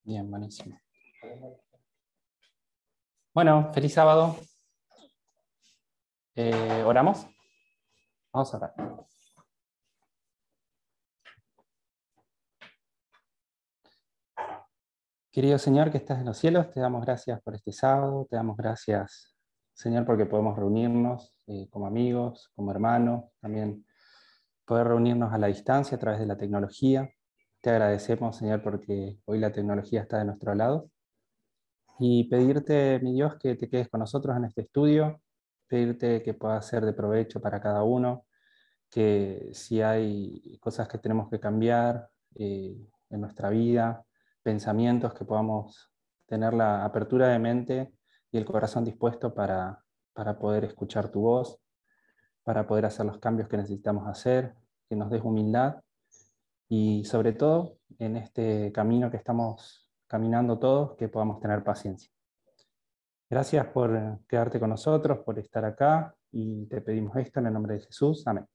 Bien, buenísimo. Bueno, feliz sábado. ¿Oramos? Vamos a orar. Querido Señor que estás en los cielos, te damos gracias por este sábado, te damos gracias, Señor, porque podemos reunirnos como amigos, como hermanos, también poder reunirnos a la distancia a través de la tecnología. Te agradecemos, Señor, porque hoy la tecnología está de nuestro lado. Y pedirte, mi Dios, que te quedes con nosotros en este estudio, pedirte que pueda ser de provecho para cada uno, que si hay cosas que tenemos que cambiar en nuestra vida, pensamientos, que podamos tener la apertura de mente y el corazón dispuesto para poder escuchar tu voz, para poder hacer los cambios que necesitamos hacer, que nos des humildad y sobre todo en este camino que estamos caminando todos, que podamos tener paciencia. Gracias por quedarte con nosotros, por estar acá, y te pedimos esto en el nombre de Jesús. Amén.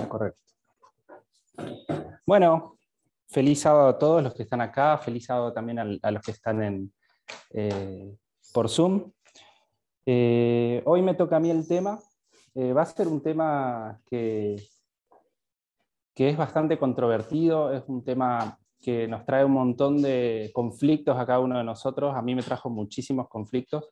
Correcto. Bueno, feliz sábado a todos los que están acá, feliz sábado también a los que están por Zoom. Hoy me toca a mí el tema. Va a ser un tema que es bastante controvertido, es un tema que nos trae un montón de conflictos a cada uno de nosotros. A mí me trajo muchísimos conflictos,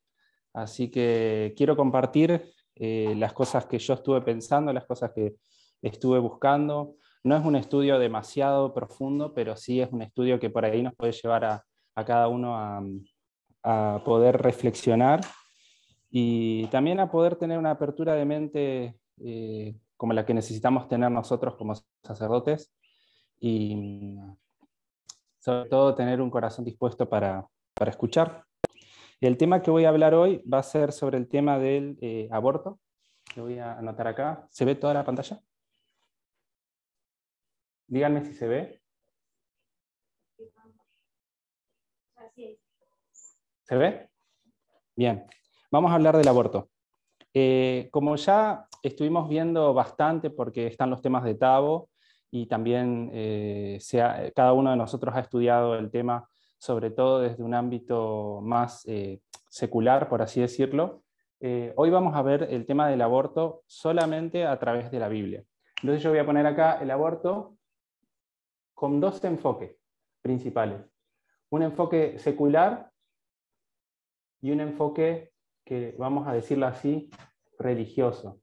así que quiero compartir las cosas que yo estuve pensando, las cosas que estuve buscando. No es un estudio demasiado profundo, pero sí es un estudio que por ahí nos puede llevar a cada uno a poder reflexionar y también a poder tener una apertura de mente como la que necesitamos tener nosotros como sacerdotes, y sobre todo tener un corazón dispuesto para escuchar. El tema que voy a hablar hoy va a ser sobre el tema del aborto. Lo voy a anotar acá. ¿Se ve toda la pantalla? Díganme si se ve. ¿Se ve? Bien. Vamos a hablar del aborto. Como ya estuvimos viendo bastante, porque están los temas de Tabo, y también cada uno de nosotros ha estudiado el tema, sobre todo desde un ámbito más secular, por así decirlo, hoy vamos a ver el tema del aborto solamente a través de la Biblia. Entonces yo voy a poner acá el aborto con dos enfoques principales. Un enfoque secular y un enfoque que, vamos a decirlo así, religioso.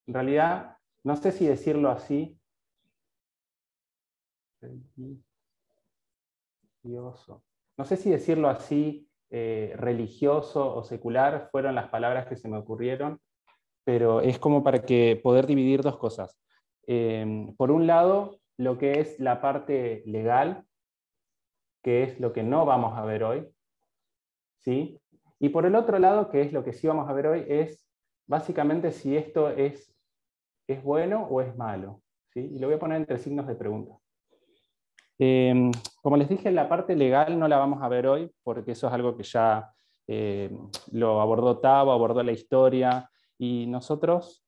En realidad, no sé si decirlo así. Religioso. No sé si decirlo así, religioso o secular, fueron las palabras que se me ocurrieron, pero es como para que poder dividir dos cosas. Por un lado, lo que es la parte legal, que es lo que no vamos a ver hoy, ¿sí? Y por el otro lado, que es lo que sí vamos a ver hoy, es básicamente si esto es bueno o es malo, ¿sí? Y lo voy a poner entre signos de pregunta. Como les dije, la parte legal no la vamos a ver hoy, porque eso es algo que ya lo abordó Tabo, abordó la historia, y nosotros,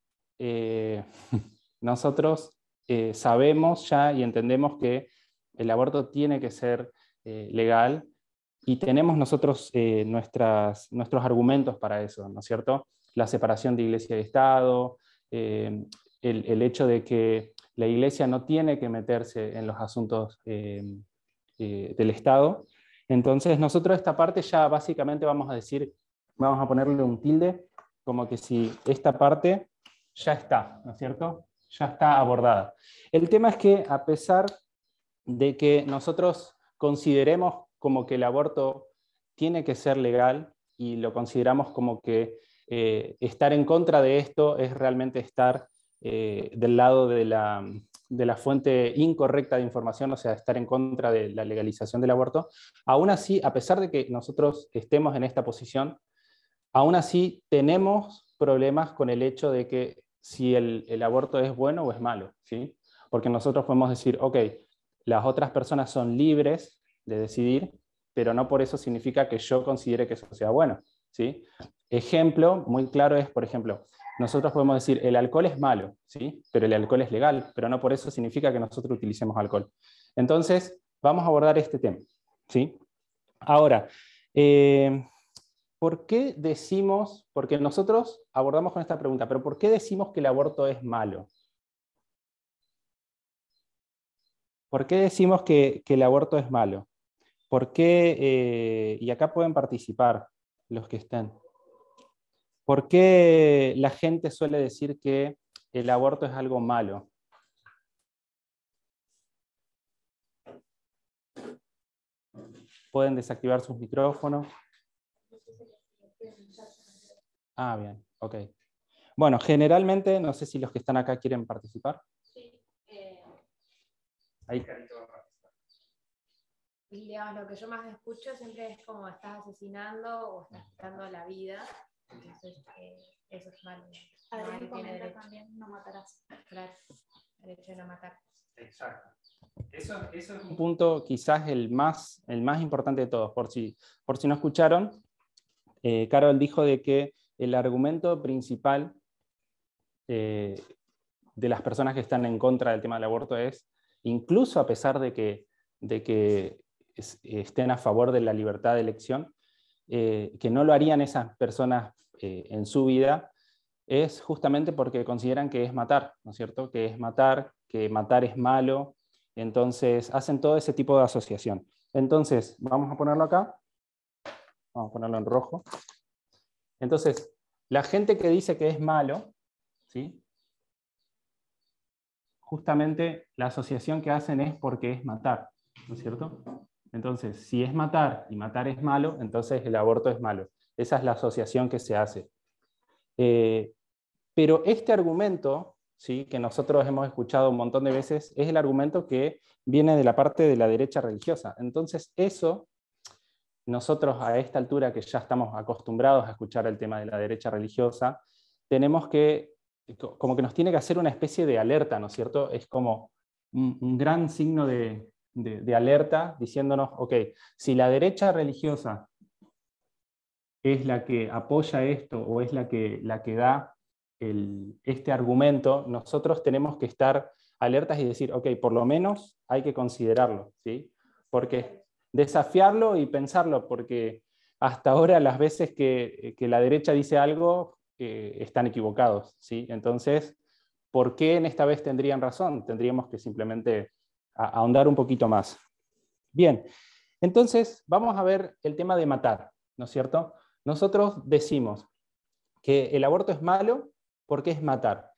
sabemos ya y entendemos que el aborto tiene que ser legal, y tenemos nosotros nuestros argumentos para eso, ¿no es cierto? La separación de iglesia y Estado, el hecho de que la iglesia no tiene que meterse en los asuntos del Estado. Entonces nosotros esta parte ya básicamente vamos a decir, vamos a ponerle un tilde, como que si esta parte ya está, ¿no es cierto? Ya está abordada. El tema es que a pesar de que nosotros consideremos como que el aborto tiene que ser legal, y lo consideramos como que estar en contra de esto es realmente estar del lado de la fuente incorrecta de información, o sea, estar en contra de la legalización del aborto. Aún así, a pesar de que nosotros estemos en esta posición, aún así tenemos problemas con el hecho de que si el aborto es bueno o es malo, ¿sí? Porque nosotros podemos decir, ok, las otras personas son libres de decidir, pero no por eso significa que yo considere que eso sea bueno, ¿sí? Ejemplo muy claro es, por ejemplo, nosotros podemos decir, el alcohol es malo, ¿sí? Pero el alcohol es legal, pero no por eso significa que nosotros utilicemos alcohol. Entonces, vamos a abordar este tema, ¿sí? Ahora, ¿por qué decimos, porque nosotros abordamos con esta pregunta, pero ¿por qué decimos que el aborto es malo? ¿Por qué decimos que el aborto es malo? ¿Por qué, y acá pueden participar los que estén, ¿por qué la gente suele decir que el aborto es algo malo? Pueden desactivar sus micrófonos. Ah, bien, ok. Bueno, generalmente, no sé si los que están acá quieren participar. Sí. Ahí. Y digamos, lo que yo más escucho siempre es como estás asesinando o estás quitando la vida. Entonces, eso es malo. Adrián comenta también, no matarás. Claro, el hecho de no matar. Exacto. Eso es un punto quizás el más importante de todos. Por si no escucharon, Carol dijo de que el argumento principal de las personas que están en contra del tema del aborto es, incluso a pesar de que estén a favor de la libertad de elección, que no lo harían esas personas en su vida, es justamente porque consideran que es matar, ¿no es cierto? Que matar es malo, entonces hacen todo ese tipo de asociación. Entonces, vamos a ponerlo acá, vamos a ponerlo en rojo. Entonces, la gente que dice que es malo, ¿sí? Justamente la asociación que hacen es porque es matar, ¿no es cierto? Entonces, si es matar y matar es malo, entonces el aborto es malo. Esa es la asociación que se hace. Pero este argumento, ¿sí?, que nosotros hemos escuchado un montón de veces, es el argumento que viene de la parte de la derecha religiosa. Entonces, eso, nosotros a esta altura que ya estamos acostumbrados a escuchar el tema de la derecha religiosa, tenemos que, como que nos tiene que hacer una especie de alerta, ¿no es cierto? Es como un gran signo de alerta diciéndonos, ok, si la derecha religiosa es la que apoya esto o es la que da este argumento, nosotros tenemos que estar alertas y decir, ok, por lo menos hay que considerarlo, ¿sí? Porque desafiarlo y pensarlo, porque hasta ahora las veces que la derecha dice algo están equivocados, ¿sí? Entonces, ¿por qué en esta vez tendrían razón? Tendríamos que simplemente ahondar un poquito más. Bien, entonces vamos a ver el tema de matar, ¿no es cierto? Nosotros decimos que el aborto es malo porque es matar.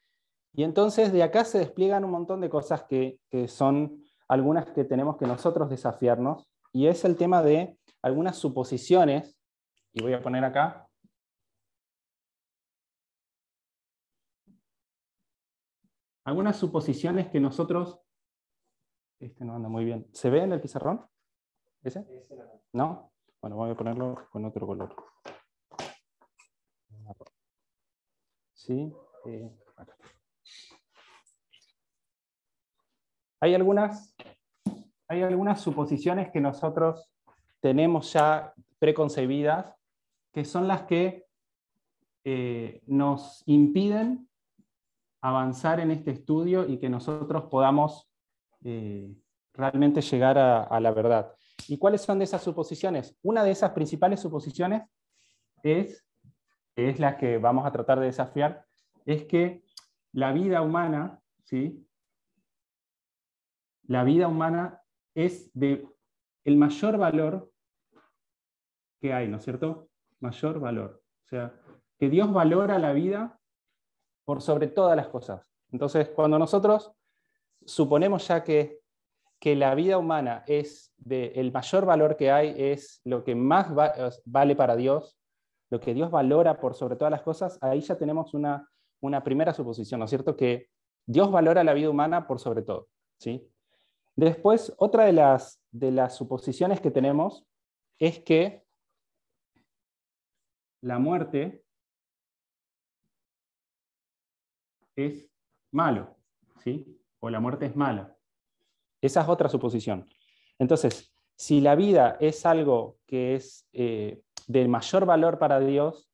Y entonces de acá se despliegan un montón de cosas que son algunas que tenemos que nosotros desafiarnos, y es el tema de algunas suposiciones, y voy a poner acá, algunas suposiciones que nosotros, este no anda muy bien, ¿se ve en el pizarrón? ¿Ese? ¿No? Bueno, voy a ponerlo con otro color. ¿Sí? Acá. Hay algunas suposiciones que nosotros tenemos ya preconcebidas, que son las que nos impiden avanzar en este estudio y que nosotros podamos realmente llegar a la verdad. ¿Y cuáles son de esas suposiciones? Una de esas principales suposiciones es la que vamos a tratar de desafiar, es que la vida humana, ¿sí?, la vida humana es de el mayor valor que hay, ¿no es cierto? Mayor valor. O sea, que Dios valora la vida por sobre todas las cosas. Entonces, cuando nosotros suponemos ya que la vida humana es el mayor valor que hay, es lo que más vale para Dios, lo que Dios valora por sobre todas las cosas, ahí ya tenemos una primera suposición, ¿no es cierto? Que Dios valora la vida humana por sobre todo, ¿sí? Después, otra de las suposiciones que tenemos es que la muerte es malo, ¿sí? O la muerte es mala. Esa es otra suposición. Entonces, si la vida es algo que es del mayor valor para Dios,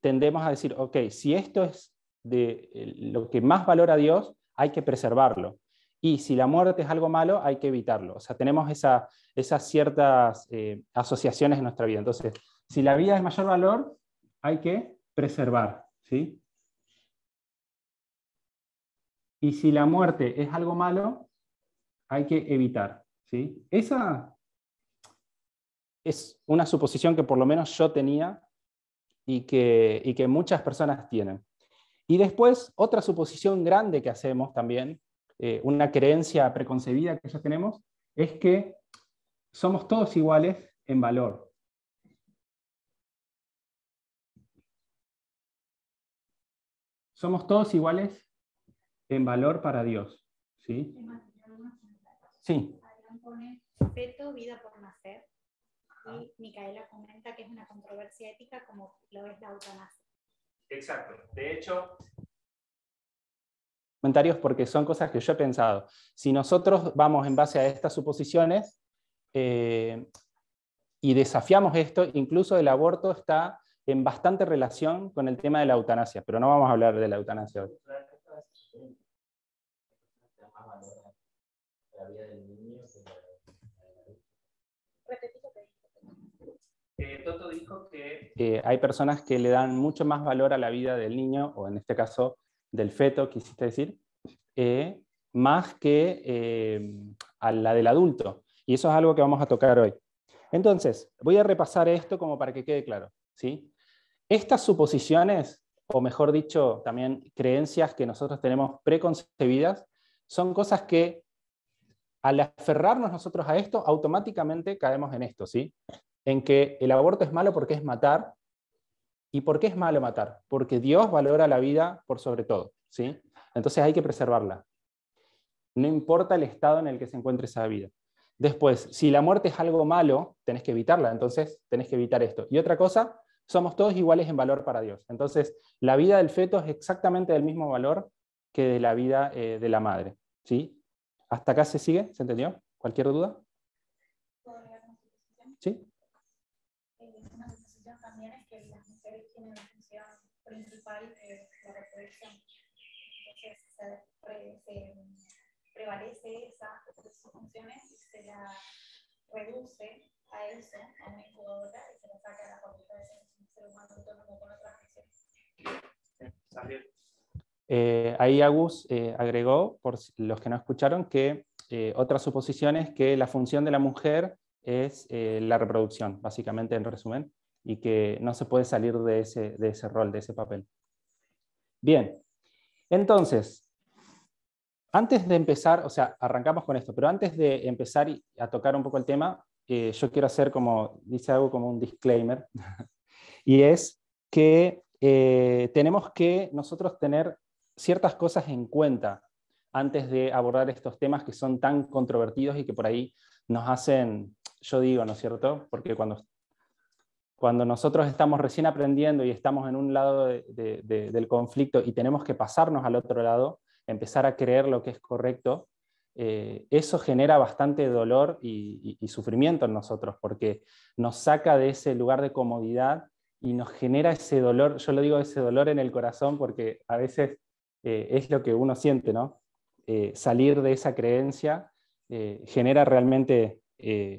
tendemos a decir, ok, si esto es lo que más valora a Dios, hay que preservarlo. Y si la muerte es algo malo, hay que evitarlo. O sea, tenemos esas ciertas asociaciones en nuestra vida. Entonces, si la vida es mayor valor, hay que preservar, ¿sí? Y si la muerte es algo malo, hay que evitar, ¿sí? Esa es una suposición que por lo menos yo tenía y que muchas personas tienen. Y después, otra suposición grande que hacemos también, una creencia preconcebida que ya tenemos, es que somos todos iguales en valor. Somos todos iguales en valor para Dios, ¿sí? Sí. Adrián pone feto, vida por nacer. Y Micaela comenta que es una controversia ética como lo es la eutanasia. Exacto. De hecho, comentarios porque son cosas que yo he pensado. Si nosotros vamos en base a estas suposiciones y desafiamos esto, incluso el aborto está en bastante relación con el tema de la eutanasia, pero no vamos a hablar de la eutanasia hoy. Toto dijo que hay personas que le dan mucho más valor a la vida del niño, o en este caso del feto, quisiste decir, más que a la del adulto. Y eso es algo que vamos a tocar hoy. Entonces, voy a repasar esto como para que quede claro, ¿sí? Estas suposiciones, o mejor dicho, también creencias que nosotros tenemos preconcebidas, son cosas que al aferrarnos nosotros a esto, automáticamente caemos en esto, ¿sí? En que el aborto es malo porque es matar. ¿Y por qué es malo matar? Porque Dios valora la vida por sobre todo, ¿sí? Entonces hay que preservarla. No importa el estado en el que se encuentre esa vida. Después, si la muerte es algo malo, tenés que evitarla, entonces tenés que evitar esto. Y otra cosa, somos todos iguales en valor para Dios. Entonces, la vida del feto es exactamente del mismo valor que de la vida de la madre, ¿sí? ¿Hasta acá se sigue? ¿Se entendió? ¿Cualquier duda? ¿Sí? Una suposición también es que las mujeres tienen la función principal de la reproducción. Entonces se prevalece esas funciones y se la reduce a eso, a una incubadora, y se la saca a la facultad de ser un ser humano autónomo con otras funciones. Ahí Agus agregó, por los que no escucharon, que otra suposición es que la función de la mujer es la reproducción, básicamente en resumen, y que no se puede salir de ese rol, de ese papel. Bien, entonces, antes de empezar, o sea, arrancamos con esto, pero antes de empezar a tocar un poco el tema, yo quiero hacer como, dice algo como un disclaimer, y es que tenemos que nosotros tener ciertas cosas en cuenta antes de abordar estos temas que son tan controvertidos y que por ahí nos hacen, yo digo, ¿no es cierto? Porque cuando nosotros estamos recién aprendiendo y estamos en un lado del conflicto y tenemos que pasarnos al otro lado, empezar a creer lo que es correcto, eso genera bastante dolor y sufrimiento en nosotros, porque nos saca de ese lugar de comodidad y nos genera ese dolor, yo lo digo, ese dolor en el corazón, porque a veces es lo que uno siente, ¿no? Salir de esa creencia genera realmente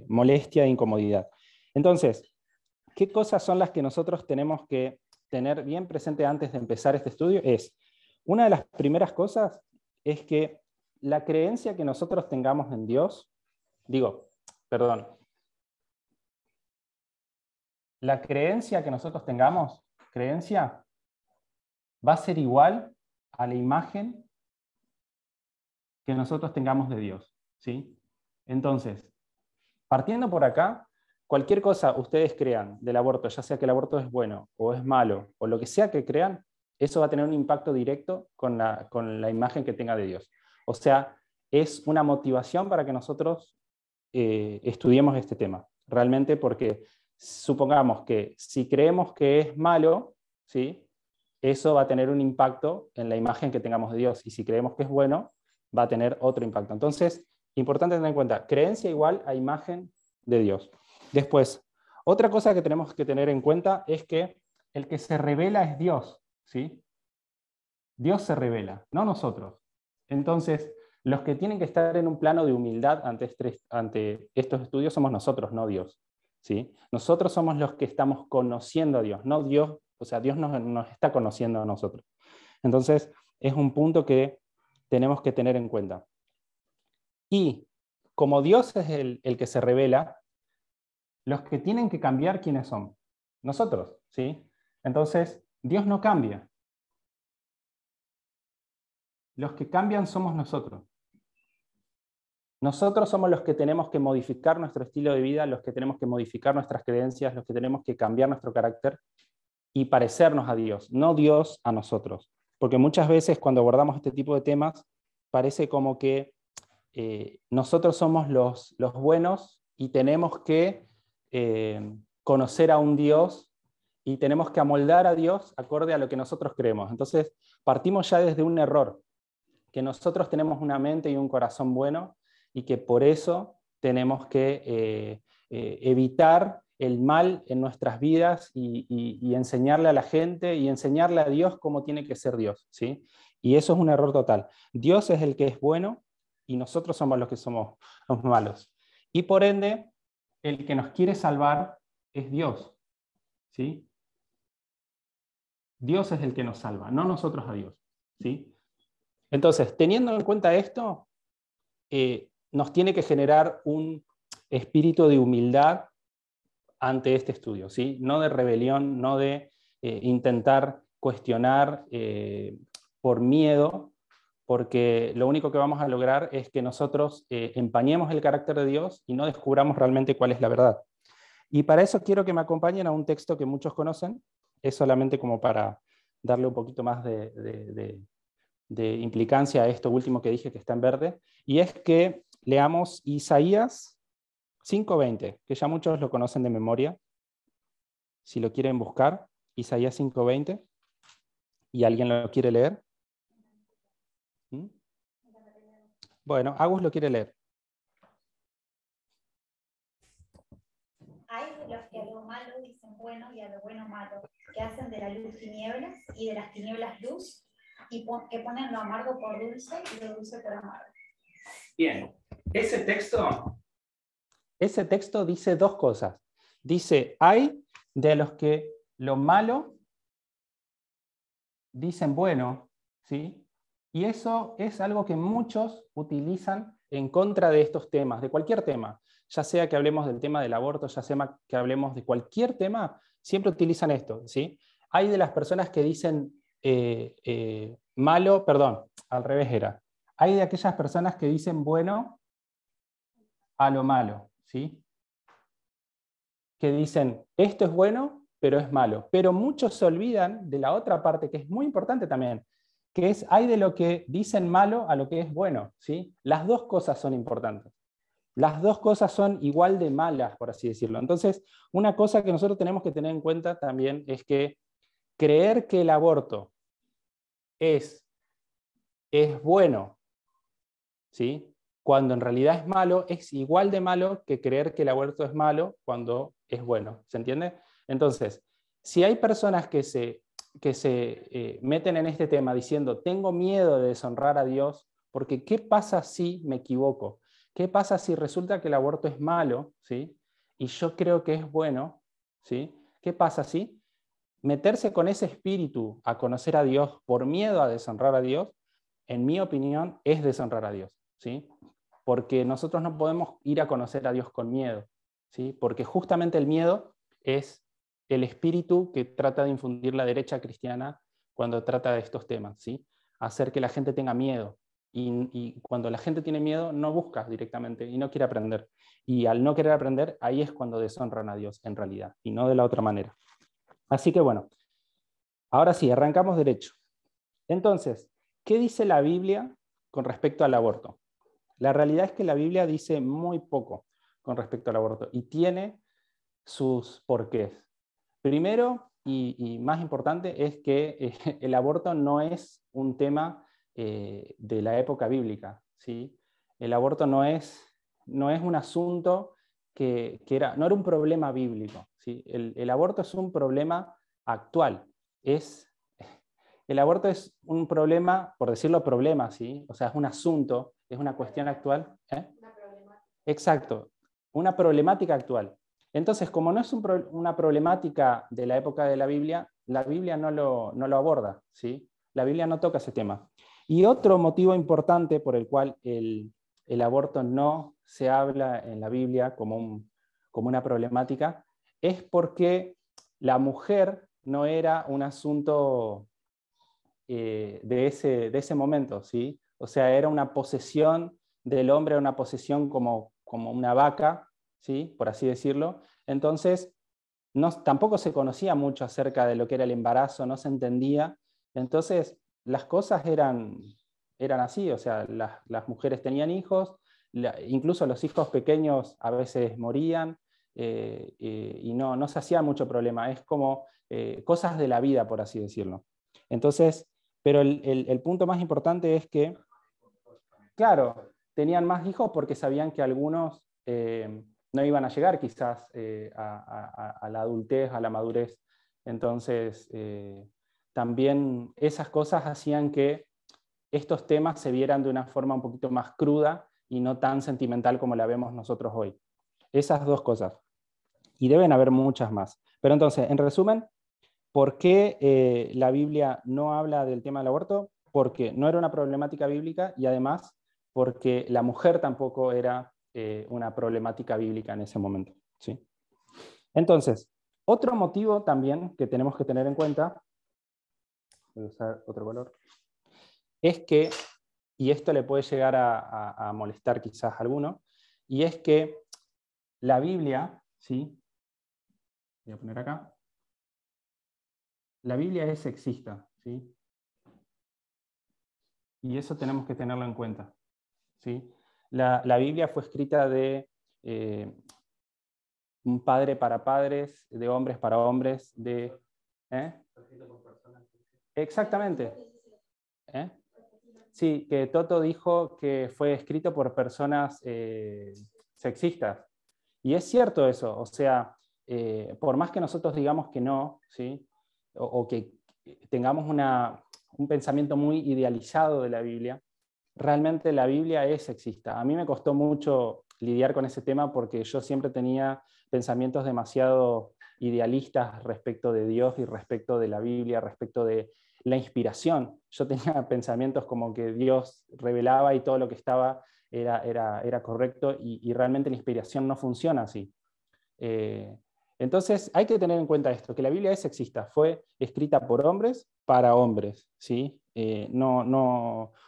molestia e incomodidad. Entonces, ¿qué cosas son las que nosotros tenemos que tener bien presente antes de empezar este estudio? Una de las primeras cosas es que la creencia que nosotros tengamos en Dios, la creencia que nosotros tengamos, va a ser igual a la imagen que nosotros tengamos de Dios, ¿sí? Entonces, partiendo por acá, cualquier cosa ustedes crean del aborto, ya sea que el aborto es bueno o es malo, o lo que sea que crean, eso va a tener un impacto directo con la imagen que tenga de Dios. O sea, es una motivación para que nosotros estudiemos este tema, realmente, porque supongamos que si creemos que es malo, ¿sí? Eso va a tener un impacto en la imagen que tengamos de Dios, y si creemos que es bueno, va a tener otro impacto. Entonces, importante tener en cuenta, creencia igual a imagen de Dios. Después, otra cosa que tenemos que tener en cuenta es que el que se revela es Dios, ¿sí? Dios se revela, no nosotros. Entonces, los que tienen que estar en un plano de humildad ante estos estudios somos nosotros, no Dios, ¿sí? Nosotros somos los que estamos conociendo a Dios, no Dios, o sea, Dios nos está conociendo a nosotros. Entonces, es un punto que tenemos que tener en cuenta. Y como Dios es el que se revela, los que tienen que cambiar, ¿quiénes son? Nosotros, ¿sí? Entonces, Dios no cambia. Los que cambian somos nosotros. Nosotros somos los que tenemos que modificar nuestro estilo de vida, los que tenemos que modificar nuestras creencias, los que tenemos que cambiar nuestro carácter y parecernos a Dios, no Dios a nosotros. Porque muchas veces cuando abordamos este tipo de temas, parece como que nosotros somos los buenos y tenemos que conocer a un Dios y tenemos que amoldar a Dios acorde a lo que nosotros creemos. Entonces, partimos ya desde un error, que nosotros tenemos una mente y un corazón bueno y que por eso tenemos que evitar el mal en nuestras vidas y enseñarle a la gente y enseñarle a Dios cómo tiene que ser Dios, ¿sí? Y eso es un error total. Dios es el que es bueno y nosotros somos los que somos los malos. Y por ende, el que nos quiere salvar es Dios, ¿sí? Dios es el que nos salva, no nosotros a Dios, ¿sí? Entonces, teniendo en cuenta esto, nos tiene que generar un espíritu de humildad ante este estudio, ¿sí? No de rebelión, no de intentar cuestionar por miedo, porque lo único que vamos a lograr es que nosotros empañemos el carácter de Dios y no descubramos realmente cuál es la verdad. Y para eso quiero que me acompañen a un texto que muchos conocen, es solamente como para darle un poquito más de implicancia a esto último que dije que está en verde, y es que leamos Isaías 5:20, que ya muchos lo conocen de memoria, si lo quieren buscar, Isaías 5:20, y alguien lo quiere leer. ¿Mm? Bueno, Agus lo quiere leer. Hay de los que a lo malo dicen bueno y a lo bueno malo, que hacen de la luz tinieblas y de las tinieblas luz, y que ponen lo amargo por dulce y lo dulce por amargo. Bien, ese texto dice dos cosas. Dice, hay de los que lo malo dicen bueno, ¿sí? Y eso es algo que muchos utilizan en contra de estos temas, de cualquier tema. Ya sea que hablemos del tema del aborto, ya sea que hablemos de cualquier tema, siempre utilizan esto, ¿sí? Hay de las personas que dicen malo, perdón, al revés era. Hay de aquellas personas que dicen bueno a lo malo, ¿sí? Que dicen, esto es bueno, pero es malo. Pero muchos se olvidan de la otra parte, que es muy importante también, que es, hay de lo que dicen malo a lo que es bueno, ¿sí? Las dos cosas son importantes. Las dos cosas son igual de malas, por así decirlo. Entonces, una cosa que nosotros tenemos que tener en cuenta también es que creer que el aborto es bueno, ¿sí? Cuando en realidad es malo, es igual de malo que creer que el aborto es malo cuando es bueno. ¿Se entiende? Entonces, si hay personas que se meten en este tema diciendo, tengo miedo de deshonrar a Dios, porque ¿qué pasa si me equivoco? ¿Qué pasa si resulta que el aborto es malo, ¿sí? Y yo creo que es bueno, ¿sí? ¿Qué pasa si meterse con ese espíritu a conocer a Dios por miedo a deshonrar a Dios, en mi opinión, es deshonrar a Dios, ¿sí? Porque nosotros no podemos ir a conocer a Dios con miedo, ¿sí? Porque justamente el miedo es el espíritu que trata de infundir la derecha cristiana cuando trata de estos temas, ¿sí? Hacer que la gente tenga miedo. Y cuando la gente tiene miedo, no busca directamente y no quiere aprender. Y al no querer aprender, ahí es cuando deshonran a Dios en realidad, y no de la otra manera. Así que bueno, ahora sí, arrancamos derecho. Entonces, ¿qué dice la Biblia con respecto al aborto? La realidad es que la Biblia dice muy poco con respecto al aborto y tiene sus porqués. Primero, y más importante, es que el aborto no es un tema de la época bíblica, ¿sí? El aborto no es un asunto no era un problema bíblico, ¿sí? El aborto es un problema actual, es el aborto es un problema, por decirlo problema, ¿sí? O sea, es un asunto, es una cuestión actual. Una problemática. Exacto, una problemática actual. Entonces, como no es una problemática de la época de la Biblia no lo aborda, ¿sí? La Biblia no toca ese tema. Y otro motivo importante por el cual el aborto no se habla en la Biblia como una problemática es porque la mujer no era un asunto de ese momento, ¿sí? O sea, era una posesión del hombre, una posesión como una vaca, ¿sí? Por así decirlo. Entonces, tampoco se conocía mucho acerca de lo que era el embarazo, no se entendía. Entonces, las cosas eran así, o sea, las mujeres tenían hijos, incluso los hijos pequeños a veces morían, y no se hacía mucho problema. Es como cosas de la vida, por así decirlo. Entonces, pero el punto más importante es que, claro, tenían más hijos porque sabían que algunos no iban a llegar quizás a la adultez, a la madurez. Entonces, también esas cosas hacían que estos temas se vieran de una forma un poquito más cruda y no tan sentimental como la vemos nosotros hoy. Esas dos cosas. Y deben haber muchas más. Pero entonces, en resumen, ¿por qué la Biblia no habla del tema del aborto? Porque no era una problemática bíblica y además porque la mujer tampoco era una problemática bíblica en ese momento, ¿sí? Entonces, otro motivo también que tenemos que tener en cuenta, voy a usar otro color, es que, y esto le puede llegar a molestar quizás a alguno, y es que la Biblia, ¿sí? Voy a poner acá. La Biblia es sexista, ¿sí? Y eso tenemos que tenerlo en cuenta, ¿sí? La Biblia fue escrita de un padre para padres, de hombres para hombres, de... ¿eh? Exactamente. ¿Eh? Sí, que Toto dijo que fue escrito por personas sexistas. Y es cierto eso, o sea, por más que nosotros digamos que no, ¿sí? O que tengamos un pensamiento muy idealizado de la Biblia, realmente la Biblia es sexista. A mí me costó mucho lidiar con ese tema porque yo siempre tenía pensamientos demasiado idealistas respecto de Dios y respecto de la Biblia, respecto de la inspiración. Yo tenía pensamientos como que Dios revelaba y todo lo que estaba era correcto y realmente la inspiración no funciona así. Entonces hay que tener en cuenta esto, que la Biblia es sexista, fue escrita por hombres para hombres, ¿sí?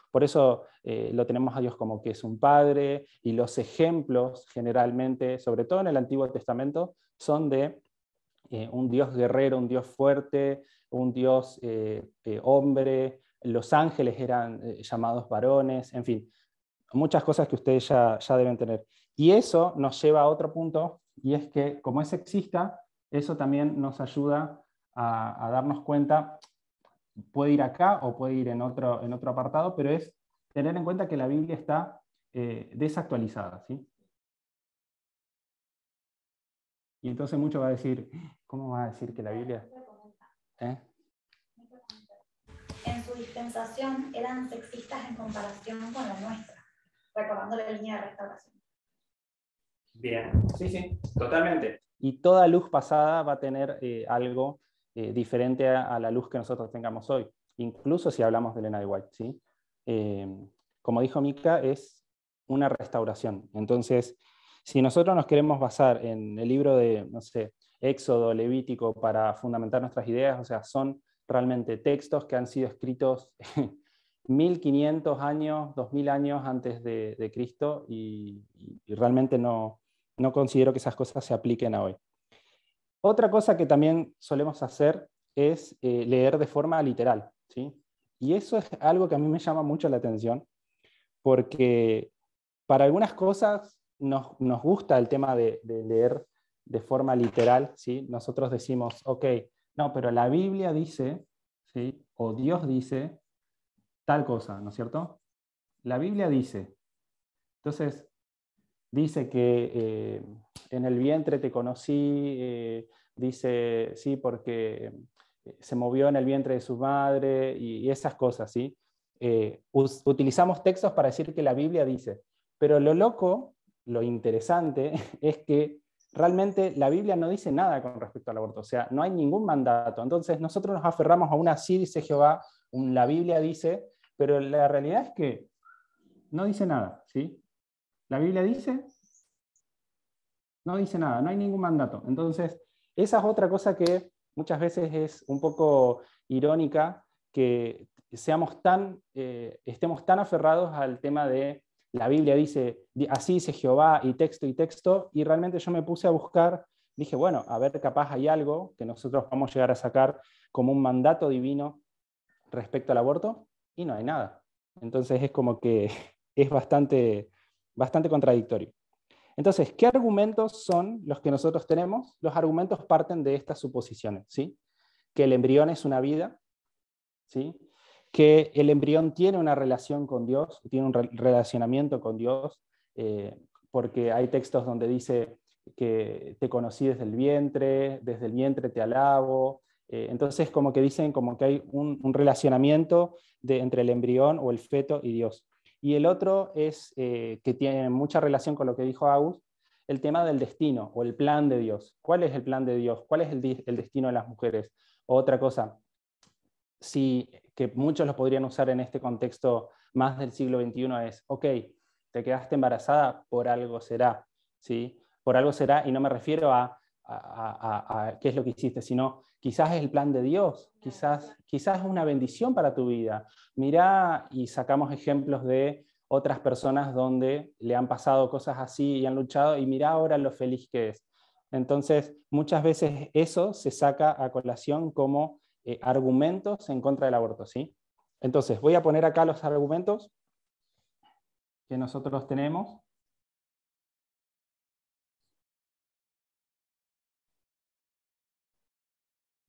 Por eso lo tenemos a Dios como que es un padre, y los ejemplos generalmente, sobre todo en el Antiguo Testamento, son de un Dios guerrero, un Dios fuerte, un Dios hombre, los ángeles eran llamados varones, en fin, muchas cosas que ustedes ya deben tener. Y eso nos lleva a otro punto, y es que como es sexista, eso también nos ayuda a darnos cuenta, puede ir acá o puede ir en otro apartado, pero es tener en cuenta que la Biblia está desactualizada, ¿sí? Y entonces mucho va a decir, ¿cómo va a decir que la Biblia? ¿Eh? En su dispensación eran sexistas en comparación con la nuestra, recordando la línea de restauración. Bien, sí, totalmente. Y toda luz pasada va a tener algo diferente a la luz que nosotros tengamos hoy, incluso si hablamos de Elena de White, ¿sí? Como dijo Mika, es una restauración. Entonces, si nosotros nos queremos basar en el libro de, no sé, Éxodo, Levítico, para fundamentar nuestras ideas, o sea, son realmente textos que han sido escritos 1500 años, 2000 años antes de Cristo, y realmente no considero que esas cosas se apliquen a hoy. Otra cosa que también solemos hacer es leer de forma literal, ¿sí? Y eso es algo que a mí me llama mucho la atención, porque para algunas cosas nos gusta el tema de leer de forma literal, ¿sí? Nosotros decimos, ok, no, pero la Biblia dice, ¿sí? O Dios dice tal cosa, ¿no es cierto? La Biblia dice. Entonces, dice que en el vientre te conocí, dice, sí, porque se movió en el vientre de su madre y esas cosas, ¿sí? Utilizamos textos para decir que la Biblia dice, pero lo loco, lo interesante, es que realmente la Biblia no dice nada con respecto al aborto, o sea, no hay ningún mandato. Entonces nosotros nos aferramos a una así dice Jehová, la Biblia dice, pero la realidad es que no dice nada, ¿sí? La Biblia dice, no dice nada, no hay ningún mandato. Entonces, esa es otra cosa que muchas veces es un poco irónica, que estemos tan aferrados al tema de la Biblia dice, así dice Jehová, y texto, y realmente yo me puse a buscar, dije, bueno, a ver, capaz hay algo que nosotros vamos a llegar a sacar como un mandato divino respecto al aborto, y no hay nada. Entonces es como que es bastante contradictorio. Entonces, ¿qué argumentos son los que nosotros tenemos? Los argumentos parten de estas suposiciones, ¿sí? Que el embrión es una vida, ¿sí? Que el embrión tiene una relación con Dios, tiene un relacionamiento con Dios, porque hay textos donde dice que te conocí desde el vientre te alabo. Entonces, como que dicen como que hay un relacionamiento entre el embrión o el feto y Dios. Y el otro es, que tiene mucha relación con lo que dijo Agus, el tema del destino o el plan de Dios. ¿Cuál es el plan de Dios? ¿Cuál es el destino de las mujeres? Otra cosa, sí, que muchos lo podrían usar en este contexto más del siglo XXI es, ok, te quedaste embarazada, por algo será, ¿sí? Por algo será, y no me refiero a qué es lo que hiciste, sino quizás es el plan de Dios, quizás es una bendición para tu vida. Mirá, y sacamos ejemplos de otras personas donde le han pasado cosas así y han luchado, y mirá ahora lo feliz que es. Entonces, muchas veces eso se saca a colación como argumentos en contra del aborto, ¿sí? Entonces, voy a poner acá los argumentos que nosotros tenemos.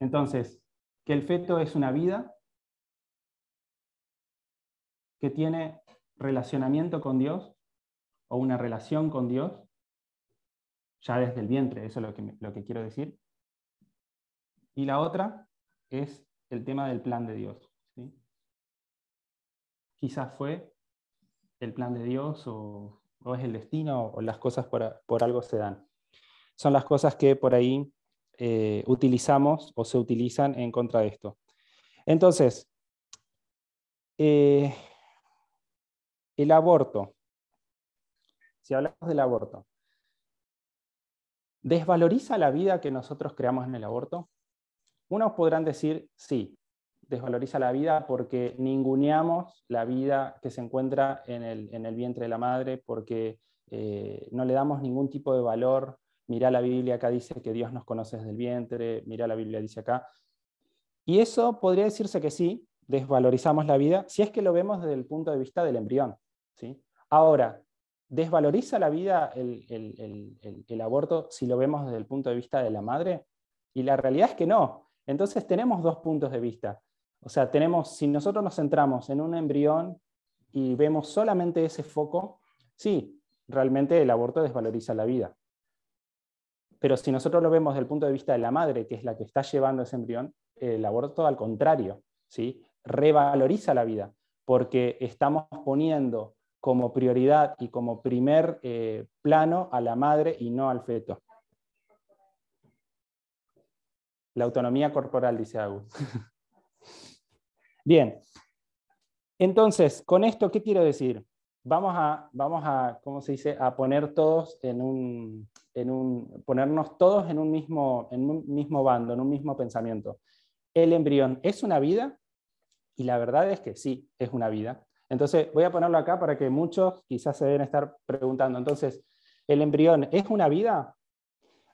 Entonces, que el feto es una vida que tiene relacionamiento con Dios o una relación con Dios, ya desde el vientre, eso es lo que quiero decir. Y la otra es el tema del plan de Dios, ¿sí? Quizás fue el plan de Dios o es el destino o las cosas por algo se dan. Son las cosas que por ahí utilizamos o se utilizan en contra de esto. Entonces, el aborto. Si hablamos del aborto, ¿desvaloriza la vida que nosotros creamos en el aborto? Unos podrán decir, sí, desvaloriza la vida porque ninguneamos la vida que se encuentra en el vientre de la madre, porque no le damos ningún tipo de valor. Mirá la Biblia, acá dice que Dios nos conoce desde el vientre, mirá la Biblia dice acá. Y eso podría decirse que sí, desvalorizamos la vida, si es que lo vemos desde el punto de vista del embrión, ¿sí? Ahora, ¿desvaloriza la vida el aborto si lo vemos desde el punto de vista de la madre? Y la realidad es que no. Entonces tenemos dos puntos de vista. O sea, si nosotros nos centramos en un embrión y vemos solamente ese foco, sí, realmente el aborto desvaloriza la vida. Pero si nosotros lo vemos desde el punto de vista de la madre, que es la que está llevando ese embrión, el aborto al contrario, ¿sí? Revaloriza la vida, porque estamos poniendo como prioridad y como primer plano a la madre y no al feto. La autonomía corporal, dice Agus. Bien, entonces, con esto, ¿qué quiero decir? Vamos a ¿cómo se dice? A poner todos ponernos todos en un mismo bando, en un mismo pensamiento. ¿El embrión es una vida? Y la verdad es que sí, es una vida. Entonces, voy a ponerlo acá para que muchos quizás se deben estar preguntando. Entonces, ¿el embrión es una vida?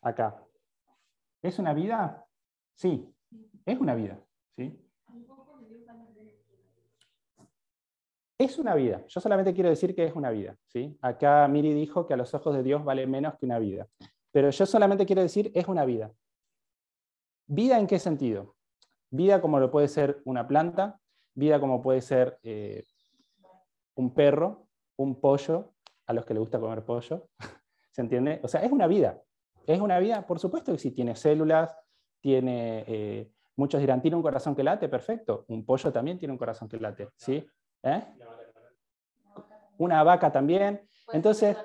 Acá. ¿Es una vida? Sí, es una vida. ¿Sí? Es una vida. Yo solamente quiero decir que es una vida, ¿sí? Acá Miri dijo que a los ojos de Dios vale menos que una vida. Pero yo solamente quiero decir es una vida. ¿Vida en qué sentido? Vida como lo puede ser una planta, vida como puede ser un perro, un pollo, a los que les gusta comer pollo, ¿se entiende? O sea, es una vida. ¿Es una vida? Por supuesto que sí, tiene células, tiene Muchos dirán, ¿tiene un corazón que late? Perfecto. Un pollo también tiene un corazón que late, ¿sí? Una vaca también. Entonces,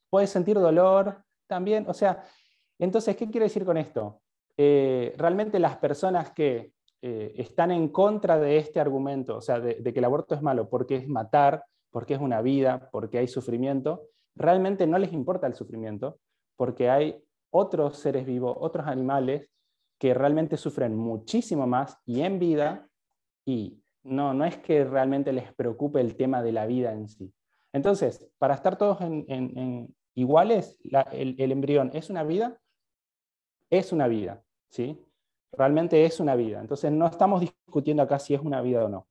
puede sentir dolor también. O sea, entonces, ¿qué quiero decir con esto? Realmente las personas que están en contra de este argumento, o sea, de que el aborto es malo porque es matar, porque es una vida, porque hay sufrimiento, realmente no les importa el sufrimiento, porque hay otros seres vivos, otros animales que realmente sufren muchísimo más y en vida, y no es que realmente les preocupe el tema de la vida en sí. Entonces, para estar todos iguales, el embrión es una vida, ¿sí? Realmente es una vida. Entonces, no estamos discutiendo acá si es una vida o no.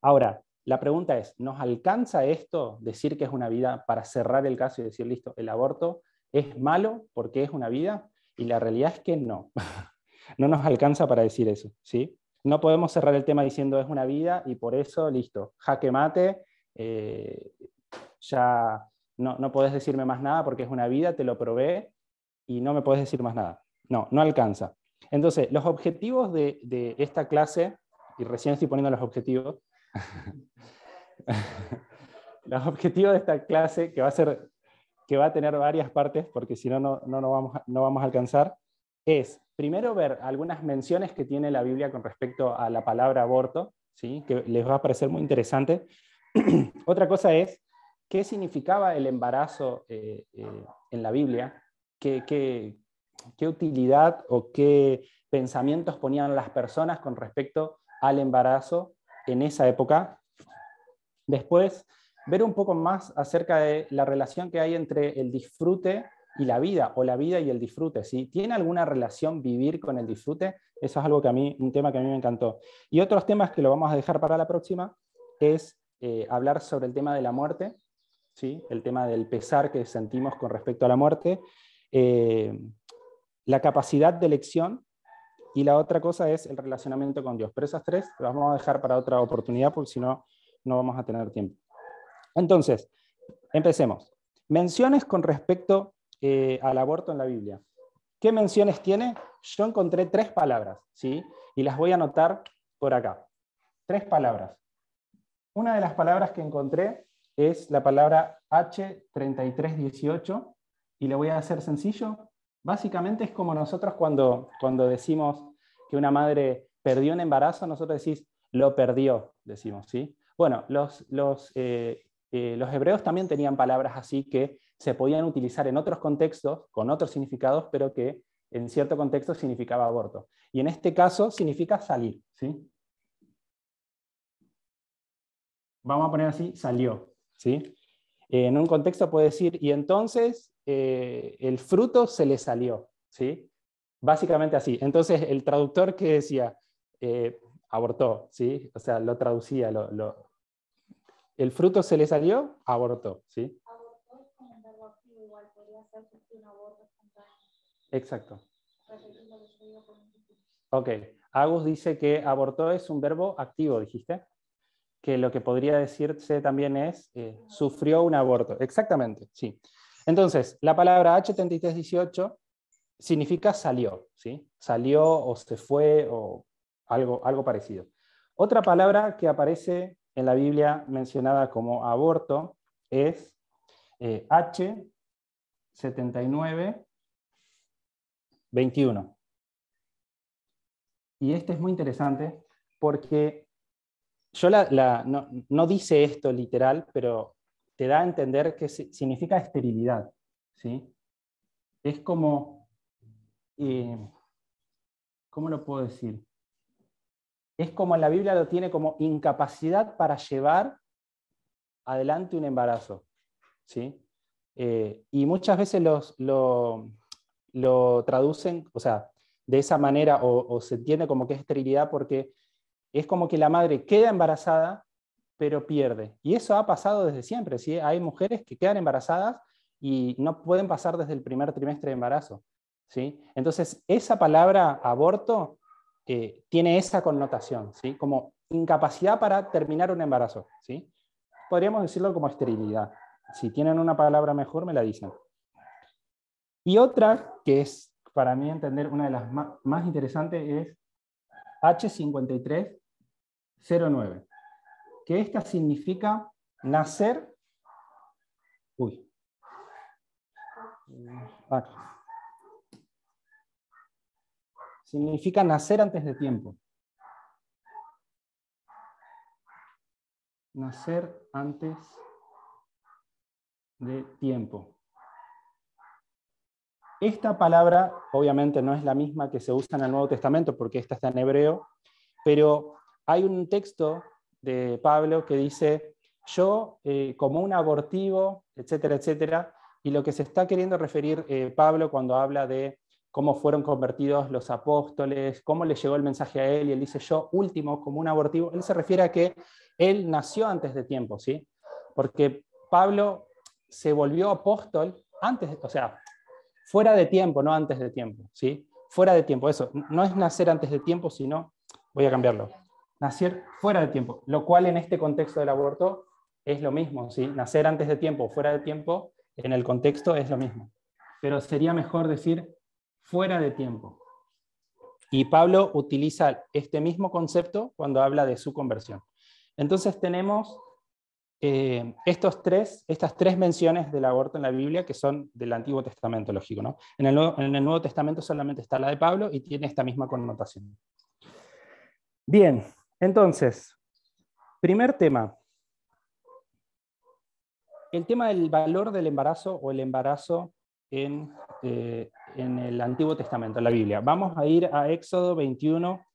Ahora, la pregunta es, ¿nos alcanza esto, decir que es una vida, para cerrar el caso y decir, listo, el aborto es malo porque es una vida? Y la realidad es que no. No nos alcanza para decir eso, ¿sí? No podemos cerrar el tema diciendo es una vida y por eso, listo, jaque mate, ya no podés decirme más nada porque es una vida, te lo probé y no me podés decir más nada. No alcanza. Entonces, los objetivos de esta clase, y recién estoy poniendo los objetivos, los objetivos de esta clase, que va a tener varias partes, porque si no, no vamos a alcanzar, es primero ver algunas menciones que tiene la Biblia con respecto a la palabra aborto, ¿sí? Que les va a parecer muy interesante. Otra cosa es qué significaba el embarazo en la Biblia, qué utilidad o qué pensamientos ponían las personas con respecto al embarazo en esa época. Después, ver un poco más acerca de la relación que hay entre el disfrute y la vida, o la vida y el disfrute, ¿sí? ¿Tiene alguna relación vivir con el disfrute? Eso es algo un tema que a mí me encantó. Y otros temas que lo vamos a dejar para la próxima es hablar sobre el tema de la muerte, ¿sí? El tema del pesar que sentimos con respecto a la muerte, la capacidad de elección, y la otra cosa es el relacionamiento con Dios. Pero esas tres las vamos a dejar para otra oportunidad, porque si no, no vamos a tener tiempo. Entonces, empecemos. Menciones con respecto al aborto en la Biblia. ¿Qué menciones tiene? Yo encontré 3 palabras, ¿sí? Y las voy a anotar por acá. 3 palabras. Una de las palabras que encontré es la palabra H3318, y le voy a hacer sencillo. Básicamente es como nosotros cuando decimos que una madre perdió un embarazo, nosotros decimos, lo perdió, decimos, ¿sí? Bueno, los hebreos también tenían palabras así que se podían utilizar en otros contextos, con otros significados, pero que en cierto contexto significaba aborto. Y en este caso significa salir, ¿sí? Vamos a poner así, salió, ¿sí? En un contexto puede decir, y entonces el fruto se le salió, ¿sí? Básicamente así. Entonces el traductor que decía, abortó, ¿sí? O sea, lo traducía, el fruto se le salió, abortó, ¿sí? Abortó es como un verbo activo, igual podría ser un aborto espontáneo. Exacto. Repitiendo lo que digo por un título. Ok. Agus dice que abortó es un verbo activo, dijiste. Que lo que podría decirse también es sufrió un aborto. Exactamente, sí. Entonces, la palabra H3318 significa salió, ¿sí? Salió o se fue o algo parecido. Otra palabra que aparece en la Biblia mencionada como aborto es H7921. Y este es muy interesante porque yo no dice esto literal, pero te da a entender que significa esterilidad, ¿sí? Es como, ¿cómo lo puedo decir? Es como en la Biblia lo tiene como incapacidad para llevar adelante un embarazo, ¿sí? Y muchas veces lo traducen, o sea, de esa manera, o se entiende como que es esterilidad porque es como que la madre queda embarazada, pero pierde. Y eso ha pasado desde siempre, ¿sí? Hay mujeres que quedan embarazadas y no pueden pasar desde el primer trimestre de embarazo, ¿sí? Entonces, esa palabra aborto tiene esa connotación, ¿sí? Como incapacidad para terminar un embarazo, ¿sí? Podríamos decirlo como esterilidad. Si tienen una palabra mejor, me la dicen. Y otra, que es para mí entender una de las más interesantes, es H5309, que esta significa nacer. Uy. Significa nacer antes de tiempo. Nacer antes de tiempo. Esta palabra obviamente no es la misma que se usa en el Nuevo Testamento porque esta está en hebreo, pero hay un texto de Pablo que dice, yo como un abortivo, etcétera, etcétera, y lo que se está queriendo referir Pablo cuando habla de cómo fueron convertidos los apóstoles, cómo le llegó el mensaje a él, y él dice, yo último, como un abortivo, él se refiere a que él nació antes de tiempo, ¿sí? Porque Pablo se volvió apóstol antes, o sea, fuera de tiempo, no antes de tiempo, ¿sí? Fuera de tiempo, eso, no es nacer antes de tiempo, sino, voy a cambiarlo, nacer fuera de tiempo, lo cual en este contexto del aborto es lo mismo, ¿sí? Nacer antes de tiempo o fuera de tiempo, en el contexto es lo mismo. Pero sería mejor decir fuera de tiempo. Y Pablo utiliza este mismo concepto cuando habla de su conversión. Entonces tenemos estas tres menciones del aborto en la Biblia que son del Antiguo Testamento, lógico, ¿no? En el Nuevo Testamento solamente está la de Pablo y tiene esta misma connotación. Bien, entonces, primer tema. El tema del valor del embarazo o el embarazo en el Antiguo Testamento, en la Biblia. Vamos a ir a Éxodo 21,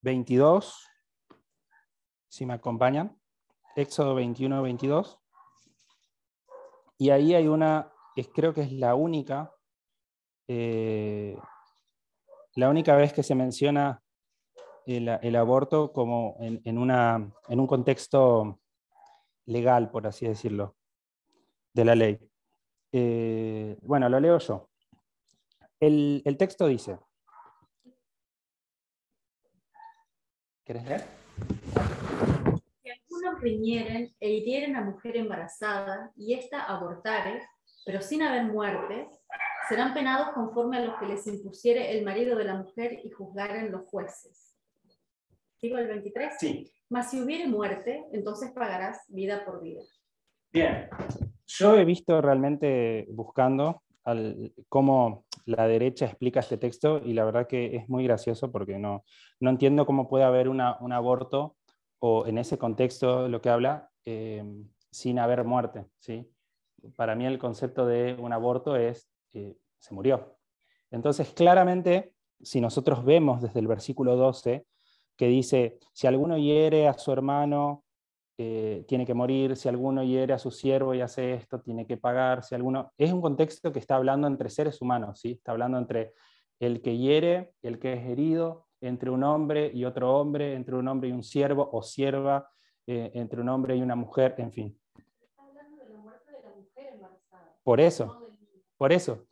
22, si me acompañan. Éxodo 21, 22. Y ahí hay una, creo que es la única vez que se menciona el aborto como en un contexto legal, por así decirlo, de la ley. Bueno, lo leo yo. El texto dice, ¿querés leer? Si algunos riñeren e hirieren a mujer embarazada y ésta abortare, pero sin haber muerte, serán penados conforme a lo que les impusiere el marido de la mujer y juzgaren los jueces. ¿Sigo el 23? Sí. Mas si hubiere muerte, entonces pagarás vida por vida. Bien. Yo he visto realmente buscando cómo la derecha explica este texto y la verdad que es muy gracioso porque no entiendo cómo puede haber un aborto o en ese contexto lo que habla sin haber muerte, ¿sí? Para mí el concepto de un aborto es se murió. Entonces claramente si nosotros vemos desde el versículo 12 que dice si alguno hiere a su hermano tiene que morir, si alguno hiere a su siervo y hace esto, tiene que pagar, si alguno... Es un contexto que está hablando entre seres humanos, ¿sí? Está hablando entre el que hiere, el que es herido, entre un hombre y otro hombre, entre un hombre y un siervo o sierva, entre un hombre y una mujer, en fin. Está hablando de la muerte de la mujer embarazada. Por eso.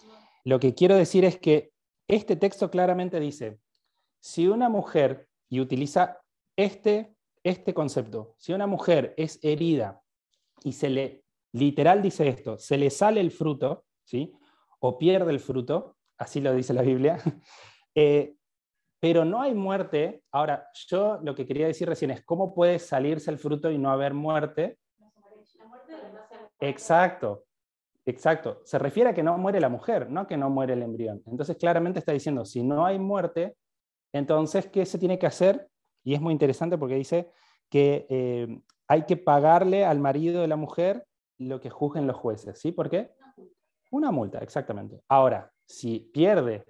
Lo que quiero decir es que este texto claramente dice, si una mujer, y utiliza este concepto, si una mujer es herida y literal dice esto, se le sale el fruto, ¿sí? O pierde el fruto, así lo dice la Biblia, pero no hay muerte. Ahora, yo lo que quería decir recién es, ¿cómo puede salirse el fruto y no haber muerte? Exacto. Se refiere a que no muere la mujer, no que no muere el embrión. Entonces claramente está diciendo, si no hay muerte, entonces, ¿qué se tiene que hacer? Y es muy interesante porque dice que hay que pagarle al marido de la mujer lo que juzguen los jueces. ¿Sí? ¿Por qué? Una multa, exactamente. Ahora, si pierde,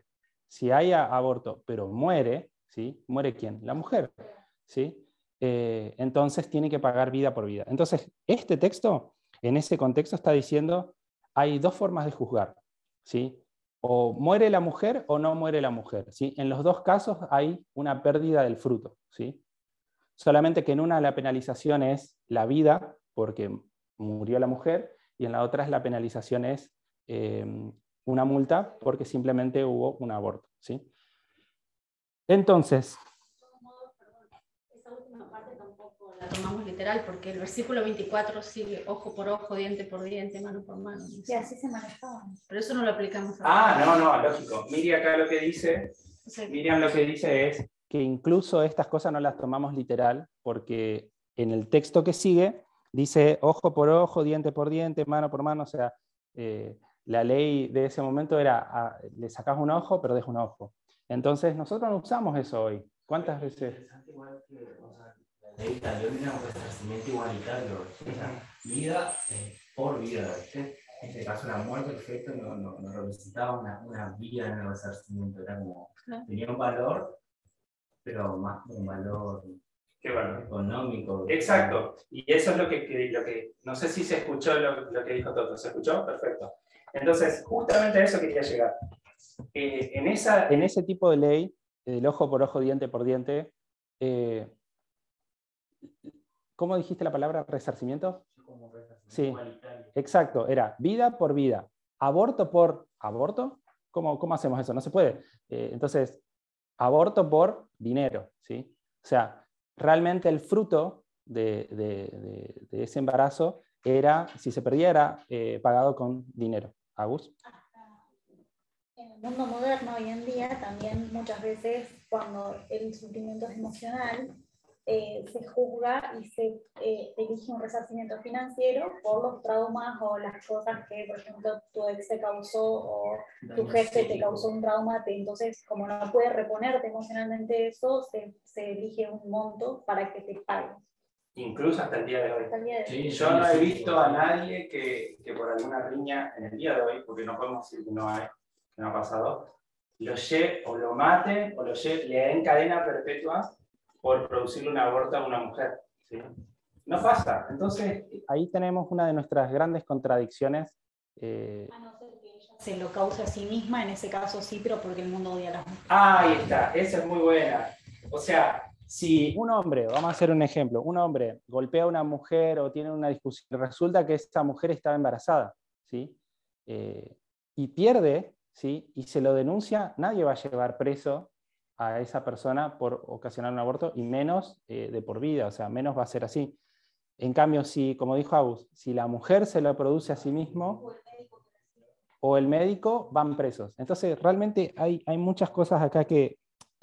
si hay aborto, pero muere, ¿sí? ¿Muere quién? La mujer. ¿Sí? Entonces tiene que pagar vida por vida. Entonces, este texto, en ese contexto, está diciendo, hay dos formas de juzgar. ¿Sí? O muere la mujer o no muere la mujer, ¿sí? En los dos casos hay una pérdida del fruto, ¿sí? Solamente que en una la penalización es la vida, porque murió la mujer, y en la otra la penalización es una multa, porque simplemente hubo un aborto, ¿sí? Entonces... Esa última parte tampoco la tomamos literal, porque el versículo 24 sigue ojo por ojo, diente por diente, mano por mano. Y así se manejaban. Pero eso no lo aplicamos ahora. no, lógico. Mire acá lo que dice Sí. Miriam lo que dice es que incluso estas cosas no las tomamos literal, porque en el texto que sigue dice ojo por ojo, diente por diente, mano por mano, o sea, la ley de ese momento era, le sacás un ojo, pero deja un ojo. Entonces nosotros no usamos eso hoy. ¿Cuántas veces? Igual que, o sea, la ley italiana era un resarcimiento igualitario, o sea, vida por vida, ¿viste? En este caso la muerte perfecta no representaba una vida en el resarcimiento, era como, tenía un valor, pero más un valor económico. Exacto, y eso es lo que no sé si se escuchó lo que dijo Toto, ¿se escuchó? Perfecto. Entonces, justamente a eso quería llegar. En ese tipo de ley, el ojo por ojo, diente por diente, ¿cómo dijiste la palabra resarcimiento? Sí, exacto, era vida por vida, aborto por aborto. ¿Cómo hacemos eso? No se puede. Entonces, aborto por dinero, ¿sí? O sea, realmente el fruto de ese embarazo era, si se perdía, era pagado con dinero. ¿Agus? En el mundo moderno, hoy en día, también muchas veces cuando el sufrimiento es emocional, se juzga y se elige un resarcimiento financiero por los traumas o las cosas que, por ejemplo, tu ex te causó o tu jefe te causó un trauma. Entonces, como no puedes reponerte emocionalmente eso, se elige un monto para que te pague. Incluso hasta el día de hoy. Hasta el día de hoy. Sí, Yo no he visto a nadie que por alguna riña en el día de hoy, porque no podemos decir que no ha pasado, o lo maten o le den cadena perpetua por producirle un aborto a una mujer. ¿Sí? No pasa. Entonces, ahí tenemos una de nuestras grandes contradicciones. A no ser que ella se lo cause a sí misma, en ese caso sí, pero porque el mundo odia a las mujeres. Ahí está, esa es muy buena. O sea, si un hombre, vamos a hacer un ejemplo, un hombre golpea a una mujer o tiene una discusión, resulta que esa mujer estaba embarazada, ¿sí? Y pierde, ¿sí? Y se lo denuncia, nadie va a llevar preso a esa persona por ocasionar un aborto, y menos de por vida, o sea, menos va a ser así. En cambio, si, como dijo Agus, si la mujer se lo produce a sí mismo, o el médico, van presos. Entonces, realmente hay muchas cosas acá que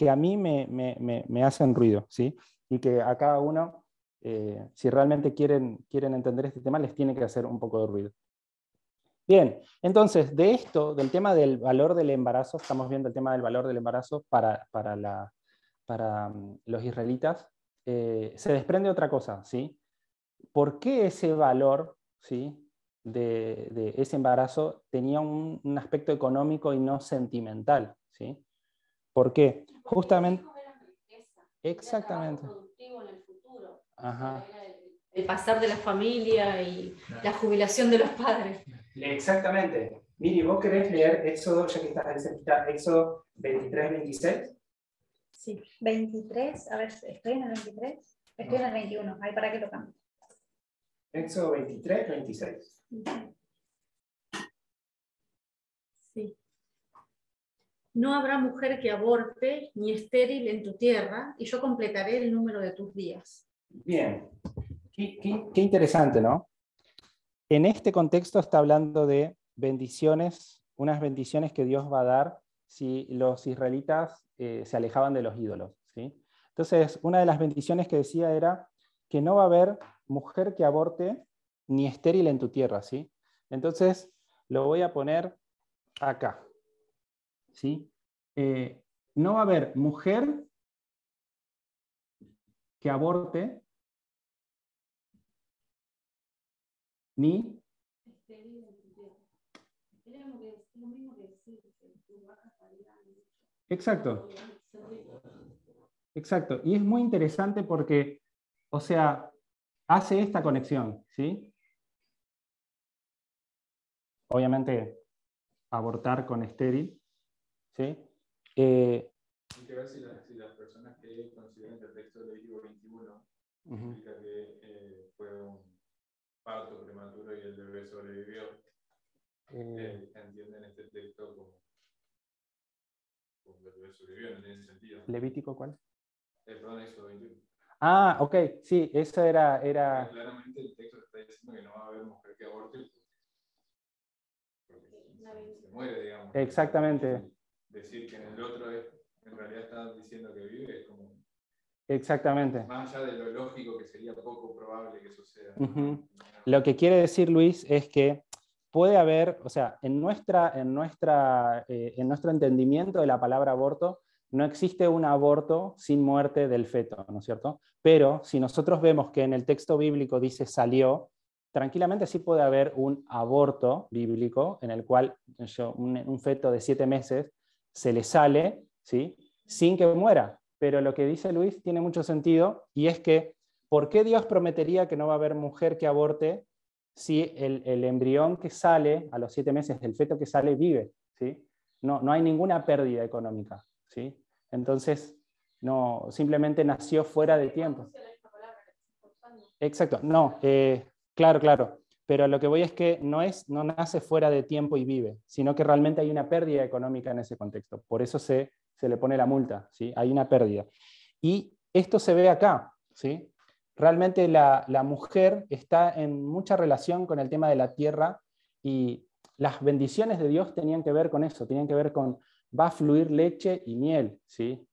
a mí me hacen ruido, ¿sí? Y que a cada uno, si realmente quieren entender este tema, les tiene que hacer un poco de ruido. Bien, entonces, de esto, del tema del valor del embarazo, estamos viendo el tema del valor del embarazo para los israelitas, se desprende otra cosa, ¿sí? ¿Por qué ese valor, ¿sí?, de ese embarazo tenía un aspecto económico y no sentimental? ¿Sí? ¿Por qué? Justamente. Exactamente. Ajá. El pasar de la familia y la jubilación de los padres. Exactamente. Miri, ¿vos querés leer Éxodo, ya que estás en ese cita, Éxodo 23, 26? Sí, 23, a ver, ¿estoy en el 23? Estoy en el 21, ahí para que lo cambie. Éxodo 23, 26. Sí. No habrá mujer que aborte ni estéril en tu tierra, y yo completaré el número de tus días. Bien. Qué interesante, ¿no? En este contexto está hablando de bendiciones, unas bendiciones que Dios va a dar si los israelitas se alejaban de los ídolos, ¿sí? Entonces, una de las bendiciones que decía era que no va a haber mujer que aborte ni estéril en tu tierra, ¿sí? Entonces, lo voy a poner acá, ¿sí? No va a haber mujer que aborte ni... Exacto. Exacto. Y es muy interesante porque, o sea, hace esta conexión, ¿sí? Obviamente, abortar con estéril, ¿sí? Hay que ver si las personas que consideran que el texto de Levítico 21 indica que fue un parto prematuro y el bebé sobrevivió, entienden este texto como el bebé sobrevivió, no tiene sentido. ¿Levítico cuál? Perdón, Éxodo 21. Ah, ok, sí, eso era... Claramente el texto está diciendo que no va a haber mujer que aborte porque se muere, digamos. Exactamente. Decir que en el otro es realidad están diciendo que vive, es como... Exactamente. Más allá de lo lógico que sería poco probable que eso sea. Lo que quiere decir Luis es que puede haber, o sea, en nuestro entendimiento de la palabra aborto, no existe un aborto sin muerte del feto, ¿no es cierto? Pero si nosotros vemos que en el texto bíblico dice salió, tranquilamente sí puede haber un aborto bíblico en el cual un feto de 7 meses se le sale, ¿sí?, sin que muera. Pero lo que dice Luis tiene mucho sentido, y es que ¿por qué Dios prometería que no va a haber mujer que aborte si el embrión que sale a los 7 meses, el feto que sale, vive? ¿Sí? No hay ninguna pérdida económica, ¿sí? Entonces, no, simplemente nació fuera de tiempo. Exacto, no, claro. Pero lo que voy es que no nace fuera de tiempo y vive, sino que realmente hay una pérdida económica en ese contexto. Por eso se le pone la multa, ¿sí? Hay una pérdida. Y esto se ve acá, ¿sí? Realmente la mujer está en mucha relación con el tema de la tierra, y las bendiciones de Dios tenían que ver con eso, tenían que ver con va a fluir leche y miel, ¿sí?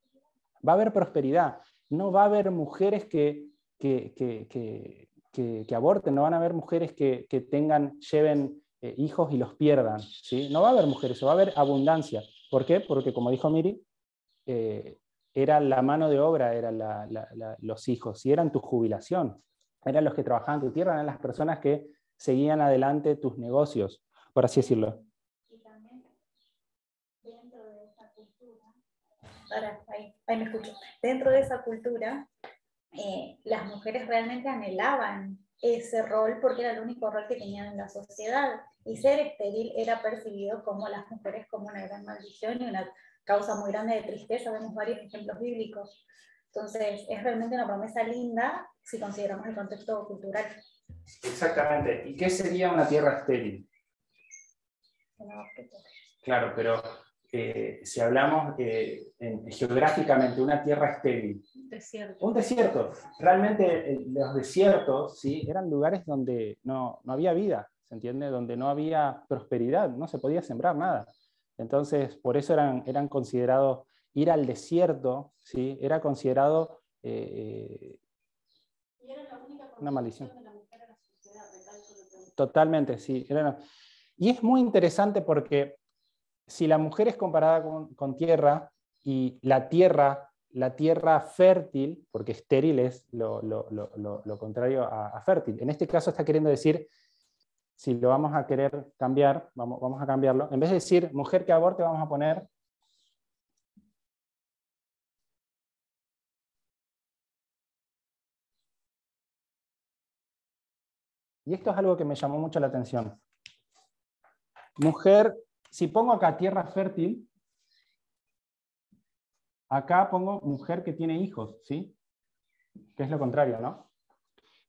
Va a haber prosperidad. No va a haber mujeres que aborten, no van a haber mujeres que lleven hijos y los pierdan, ¿sí? No va a haber mujeres, va a haber abundancia. ¿Por qué? Porque, como dijo Miri, era la mano de obra, eran los hijos, y eran tu jubilación, eran los que trabajaban tu tierra, eran las personas que seguían adelante tus negocios, por así decirlo. Y también dentro de esa cultura, ahora ahí me escucho, dentro de esa cultura, las mujeres realmente anhelaban ese rol porque era el único rol que tenían en la sociedad, y ser estéril era percibido como las mujeres como una gran maldición y una causa muy grande de tristeza. Vemos varios ejemplos bíblicos. Entonces es realmente una promesa linda si consideramos el contexto cultural. Exactamente. ¿Y qué sería una tierra estéril? Claro, pero si hablamos geográficamente, una tierra estéril. Un desierto. Realmente los desiertos, ¿sí?, eran lugares donde no había vida, ¿se entiende? Donde no había prosperidad, no se podía sembrar nada. Entonces, por eso eran considerados, ir al desierto, ¿sí?, era considerado una maldición. Totalmente, sí. Y es muy interesante porque si la mujer es comparada con tierra, y la tierra fértil, porque estéril es lo contrario a fértil. En este caso está queriendo decir, si lo vamos a querer cambiar, vamos a cambiarlo. En vez de decir mujer que aborte, vamos a poner y esto es algo que me llamó mucho la atención. Mujer, si pongo acá tierra fértil, acá pongo mujer que tiene hijos, ¿sí? Que es lo contrario, ¿no?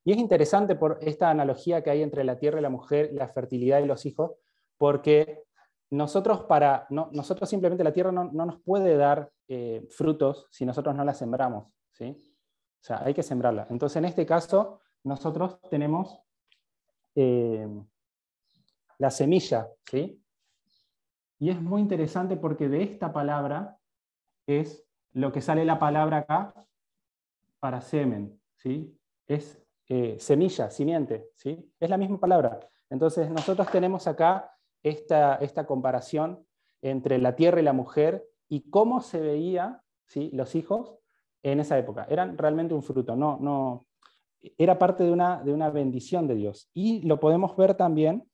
Y es interesante por esta analogía que hay entre la tierra y la mujer, la fertilidad y los hijos, porque nosotros simplemente la tierra no nos puede dar frutos si nosotros no la sembramos, ¿sí? O sea, hay que sembrarla. Entonces, en este caso, nosotros tenemos la semilla, ¿sí? Y es muy interesante porque de esta palabra es lo que sale la palabra acá para semen, ¿sí? Es semilla, simiente, ¿sí? Es la misma palabra. Entonces nosotros tenemos acá esta comparación entre la tierra y la mujer y cómo se veía, ¿sí?, los hijos en esa época. Eran realmente un fruto, era parte de una bendición de Dios. Y lo podemos ver también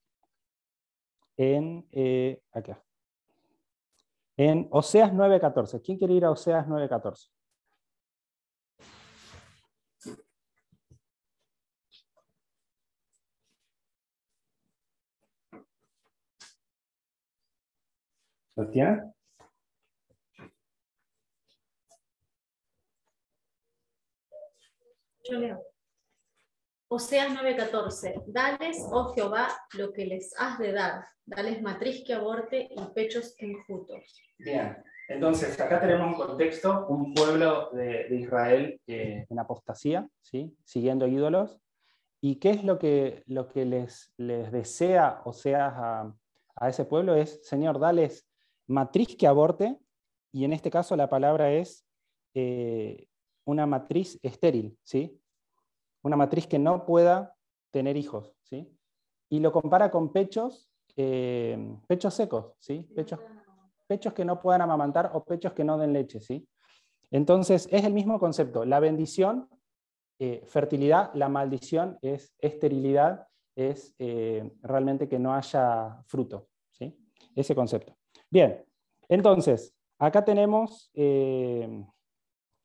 en acá. En Oseas 9:14. ¿Quién quiere ir a Oseas 9:14? ¿Lo tienen? Yo leo. Oseas 9:14. Dales, oh Jehová, lo que les has de dar. Dales matriz que aborte y pechos enjutos. Bien. Entonces, acá tenemos un contexto, un pueblo de Israel en apostasía, ¿sí?, siguiendo ídolos. ¿Y qué es lo que les desea Oseas a ese pueblo? Es, Señor, dales matriz que aborte y en este caso la palabra es una matriz estéril, ¿sí? Una matriz que no pueda tener hijos, ¿sí? Y lo compara con pechos secos, ¿sí? Pechos que no puedan amamantar o pechos que no den leche, ¿sí? Entonces es el mismo concepto. La bendición, fertilidad, la maldición es esterilidad, es realmente que no haya fruto, ¿sí? Ese concepto. Bien, entonces, acá tenemos,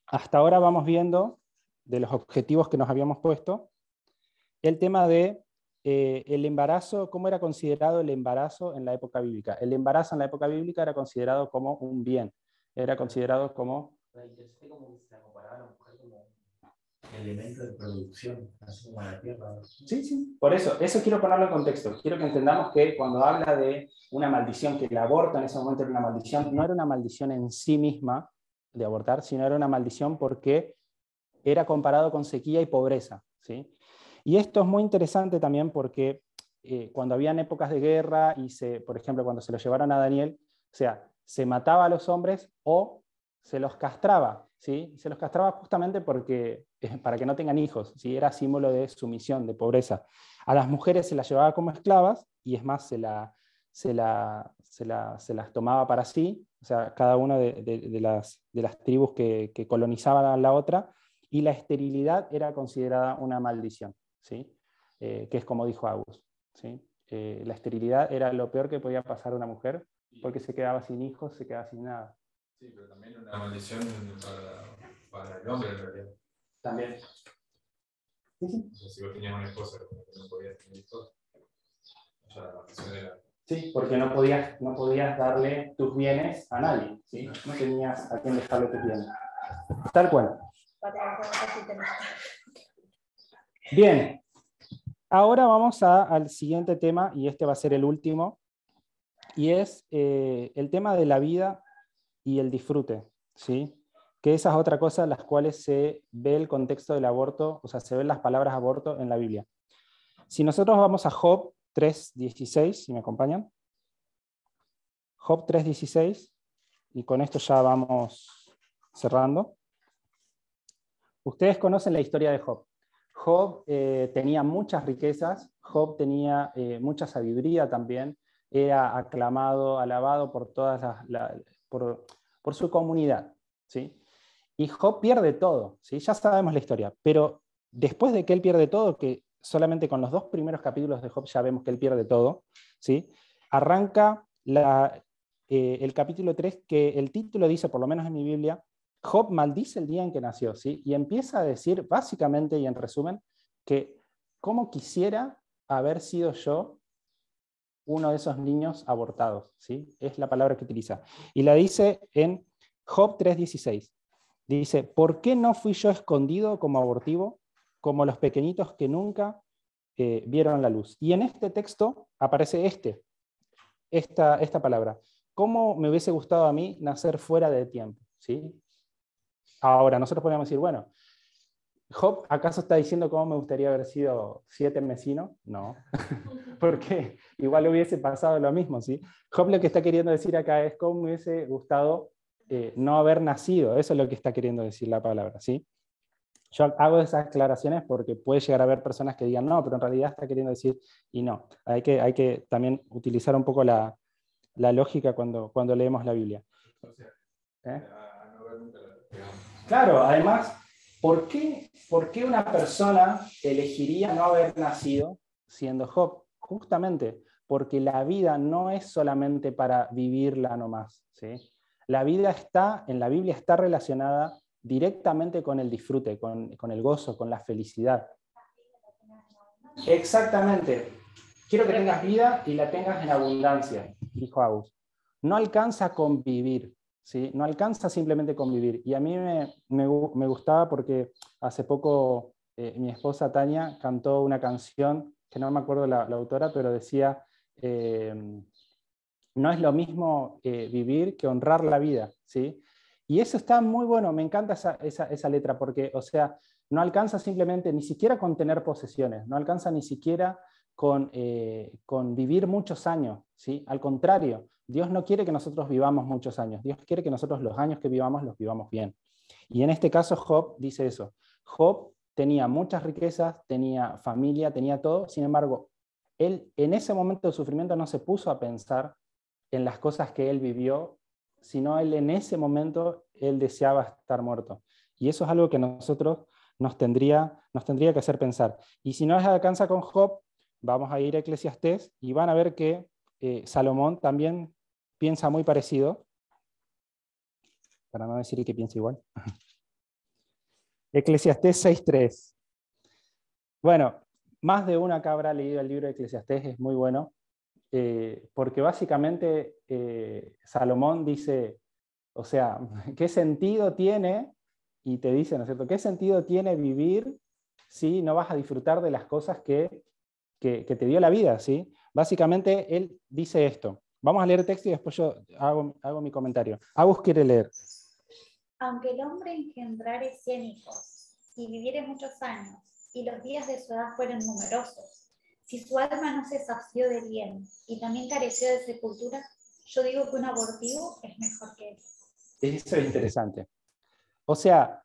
hasta ahora vamos viendo, de los objetivos que nos habíamos puesto, el tema de el embarazo, cómo era considerado el embarazo en la época bíblica. El embarazo en la época bíblica era considerado como un bien, era considerado como... Elemento de producción, así como la tierra. Sí, sí, por eso quiero ponerlo en contexto. Quiero que entendamos que cuando habla de una maldición, que el aborto en ese momento era una maldición, no era una maldición en sí misma de abortar, sino era una maldición porque era comparado con sequía y pobreza, ¿sí? Y esto es muy interesante también porque cuando habían épocas de guerra y, por ejemplo, cuando se lo llevaron a Daniel, o sea, se mataba a los hombres o se los castraba, ¿sí? Se los castraba justamente porque, para que no tengan hijos, ¿sí? Era símbolo de sumisión, de pobreza. A las mujeres se las llevaba como esclavas y es más, se las tomaba para sí, o sea, cada una de las tribus que colonizaban a la otra, y la esterilidad era considerada una maldición, ¿sí? Que es como dijo Agus, ¿sí? La esterilidad era lo peor que podía pasar a una mujer, porque se quedaba sin hijos, se quedaba sin nada. Sí, pero también una maldición para el hombre en realidad. También. Sí, sí. O sea, si vos tenías una esposa que no podías tener hijos, o sea, la maldición era... Sí, porque no podías darle tus bienes a nadie, ¿sí? No tenías a quién dejarle tus bienes. Tal cual. Bien, ahora vamos al siguiente tema, y este va a ser el último, y es el tema de la vida y el disfrute, ¿sí? Que esa es otra cosa en las cuales se ve el contexto del aborto, o sea, se ven las palabras aborto en la Biblia. Si nosotros vamos a Job 3:16, si me acompañan. Job 3:16, y con esto ya vamos cerrando. Ustedes conocen la historia de Job. Job tenía muchas riquezas, Job tenía mucha sabiduría también, era aclamado, alabado por por su comunidad, ¿sí? Y Job pierde todo, ¿sí? Ya sabemos la historia, pero después de que él pierde todo, que solamente con los 2 primeros capítulos de Job ya vemos que él pierde todo, ¿sí? Arranca el capítulo 3, que el título dice, por lo menos en mi Biblia, Job maldice el día en que nació, ¿sí? Y empieza a decir, básicamente y en resumen, que cómo quisiera haber sido yo uno de esos niños abortados, ¿sí? Es la palabra que utiliza. Y la dice en Job 3:16. Dice, ¿por qué no fui yo escondido como abortivo, como los pequeñitos que nunca vieron la luz? Y en este texto aparece esta palabra. ¿Cómo me hubiese gustado a mí nacer fuera de tiempo? ¿Sí? Ahora, nosotros podemos decir, bueno, ¿Job acaso está diciendo cómo me gustaría haber sido 7 mesino? No, porque igual hubiese pasado lo mismo, ¿sí? Job lo que está queriendo decir acá es cómo me hubiese gustado no haber nacido, eso es lo que está queriendo decir la palabra, ¿sí? Yo hago esas aclaraciones porque puede llegar a haber personas que digan no, pero en realidad está queriendo decir y no. Hay que también utilizar un poco la lógica cuando leemos la Biblia. Claro, además, ¿por qué una persona elegiría no haber nacido siendo Job? Justamente porque la vida no es solamente para vivirla nomás, ¿sí? La vida en la Biblia está relacionada directamente con el disfrute, con el gozo, con la felicidad. Exactamente. Quiero que tengas vida y la tengas en abundancia, dijo Agus. No alcanza con vivir, ¿sí? No alcanza simplemente con vivir. Y a mí me gustaba porque hace poco mi esposa Tania cantó una canción, que no me acuerdo la autora, pero decía, no es lo mismo vivir que honrar la vida, ¿sí? Y eso está muy bueno, me encanta esa letra, porque, o sea, no alcanza simplemente, ni siquiera con tener posesiones, no alcanza ni siquiera con vivir muchos años, ¿sí? Al contrario, Dios no quiere que nosotros vivamos muchos años, Dios quiere que nosotros los años que vivamos los vivamos bien. Y en este caso Job dice eso. Job tenía muchas riquezas, tenía familia, tenía todo, sin embargo, él en ese momento de sufrimiento no se puso a pensar en las cosas que él vivió, sino él en ese momento él deseaba estar muerto. Y eso es algo que nosotros nos tendría que hacer pensar. Y si no les alcanza con Job, vamos a ir a Eclesiastés y van a ver que Salomón también piensa muy parecido, para no decir que piensa igual. Eclesiastés 6.3. Bueno, más de uno acá habrá leído el libro de Eclesiastés, es muy bueno, porque básicamente Salomón dice, o sea, ¿qué sentido tiene? Y te dice, ¿no es cierto? ¿Qué sentido tiene vivir si no vas a disfrutar de las cosas que te dio la vida? ¿Sí? Básicamente él dice esto. Vamos a leer el texto y después yo hago mi comentario. Agus quiere leer. Aunque el hombre engendrare 100 hijos y viviere muchos años, y los días de su edad fueron numerosos, si su alma no se sació de bien y también careció de sepultura, yo digo que un abortivo es mejor que él. Eso es interesante. O sea,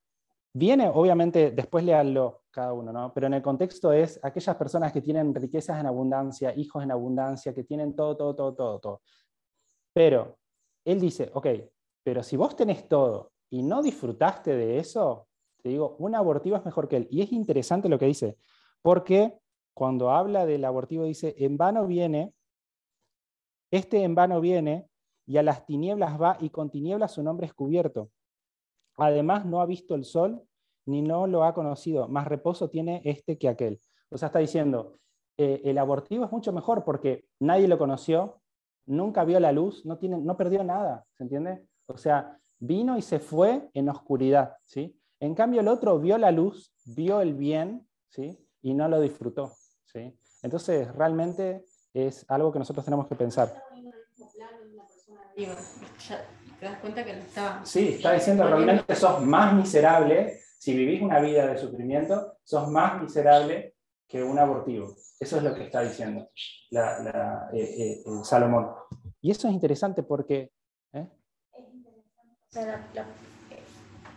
viene, obviamente, después léanlo cada uno, ¿no? Pero en el contexto es aquellas personas que tienen riquezas en abundancia, hijos en abundancia, que tienen todo. Pero él dice, ok, pero si vos tenés todo y no disfrutaste de eso, te digo, un abortivo es mejor que él. Y es interesante lo que dice, porque cuando habla del abortivo dice, en vano viene, y a las tinieblas va, y con tinieblas su nombre es cubierto. Además no ha visto el sol, ni no lo ha conocido, más reposo tiene este que aquel. O sea, está diciendo, el abortivo es mucho mejor porque nadie lo conoció, nunca vio la luz, no perdió nada, ¿se entiende? O sea, vino y se fue en oscuridad, ¿sí? En cambio el otro vio la luz, vio el bien, ¿sí? Y no lo disfrutó, ¿sí? Entonces realmente es algo que nosotros tenemos que pensar. ¿Te das cuenta que no está? Sí, está diciendo realmente sos más miserable, si vivís una vida de sufrimiento, sos más miserable que un abortivo. Eso es lo que está diciendo Salomón. Y eso es interesante porque... O sea,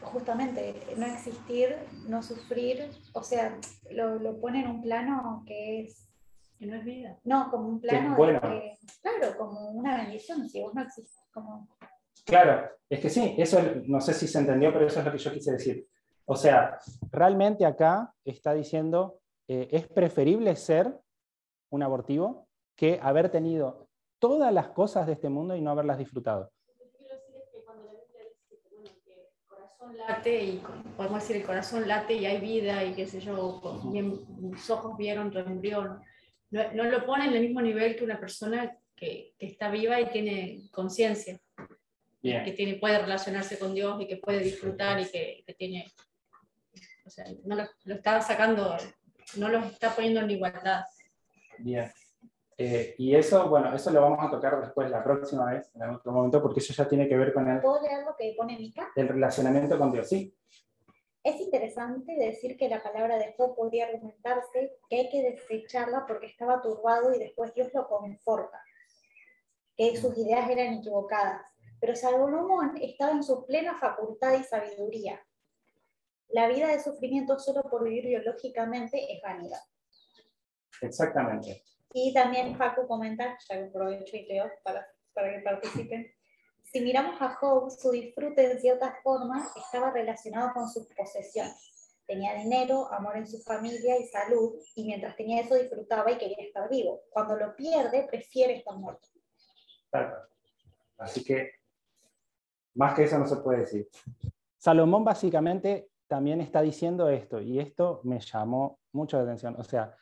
justamente no existir, no sufrir, o sea, lo pone en un plano que es... Que no es vida. No, como un plano bueno. de que, claro, como una bendición, si vos no existís, como... Claro, es que sí, eso no sé si se entendió, pero eso es lo que yo quise decir. O sea, realmente acá está diciendo, es preferible ser un abortivo que haber tenido todas las cosas de este mundo y no haberlas disfrutado. Lo que quiero decir es que cuando la Biblia dice que, bueno, que el corazón late, y podemos decir el corazón late y hay vida, y qué sé yo, mis ojos vieron tu embrión, no lo pone en el mismo nivel que una persona que está viva y tiene conciencia. Que puede relacionarse con Dios y que puede disfrutar y que tiene, o sea, no lo está sacando, no los está poniendo en igualdad. Bien. Y eso, bueno, eso lo vamos a tocar después la próxima vez, en otro momento, porque eso ya tiene que ver con ¿Puedo leer lo que pone Mica? el relacionamiento con Dios, sí. Es interesante decir que la palabra de Job podría argumentarse que hay que desecharla porque estaba turbado y después Dios lo conforta, que sus ideas eran equivocadas. Pero Salomón estaba en su plena facultad y sabiduría. La vida de sufrimiento solo por vivir biológicamente es vanidad. Exactamente. Y también Facu comenta, ya aprovecho y leo para que participen, si miramos a Job, su disfrute en cierta forma estaba relacionado con sus posesiones. Tenía dinero, amor en su familia y salud, y mientras tenía eso disfrutaba y quería estar vivo. Cuando lo pierde, prefiere estar muerto. Claro. Así que más que eso no se puede decir. Salomón básicamente también está diciendo esto, y esto me llamó mucho la atención. O sea,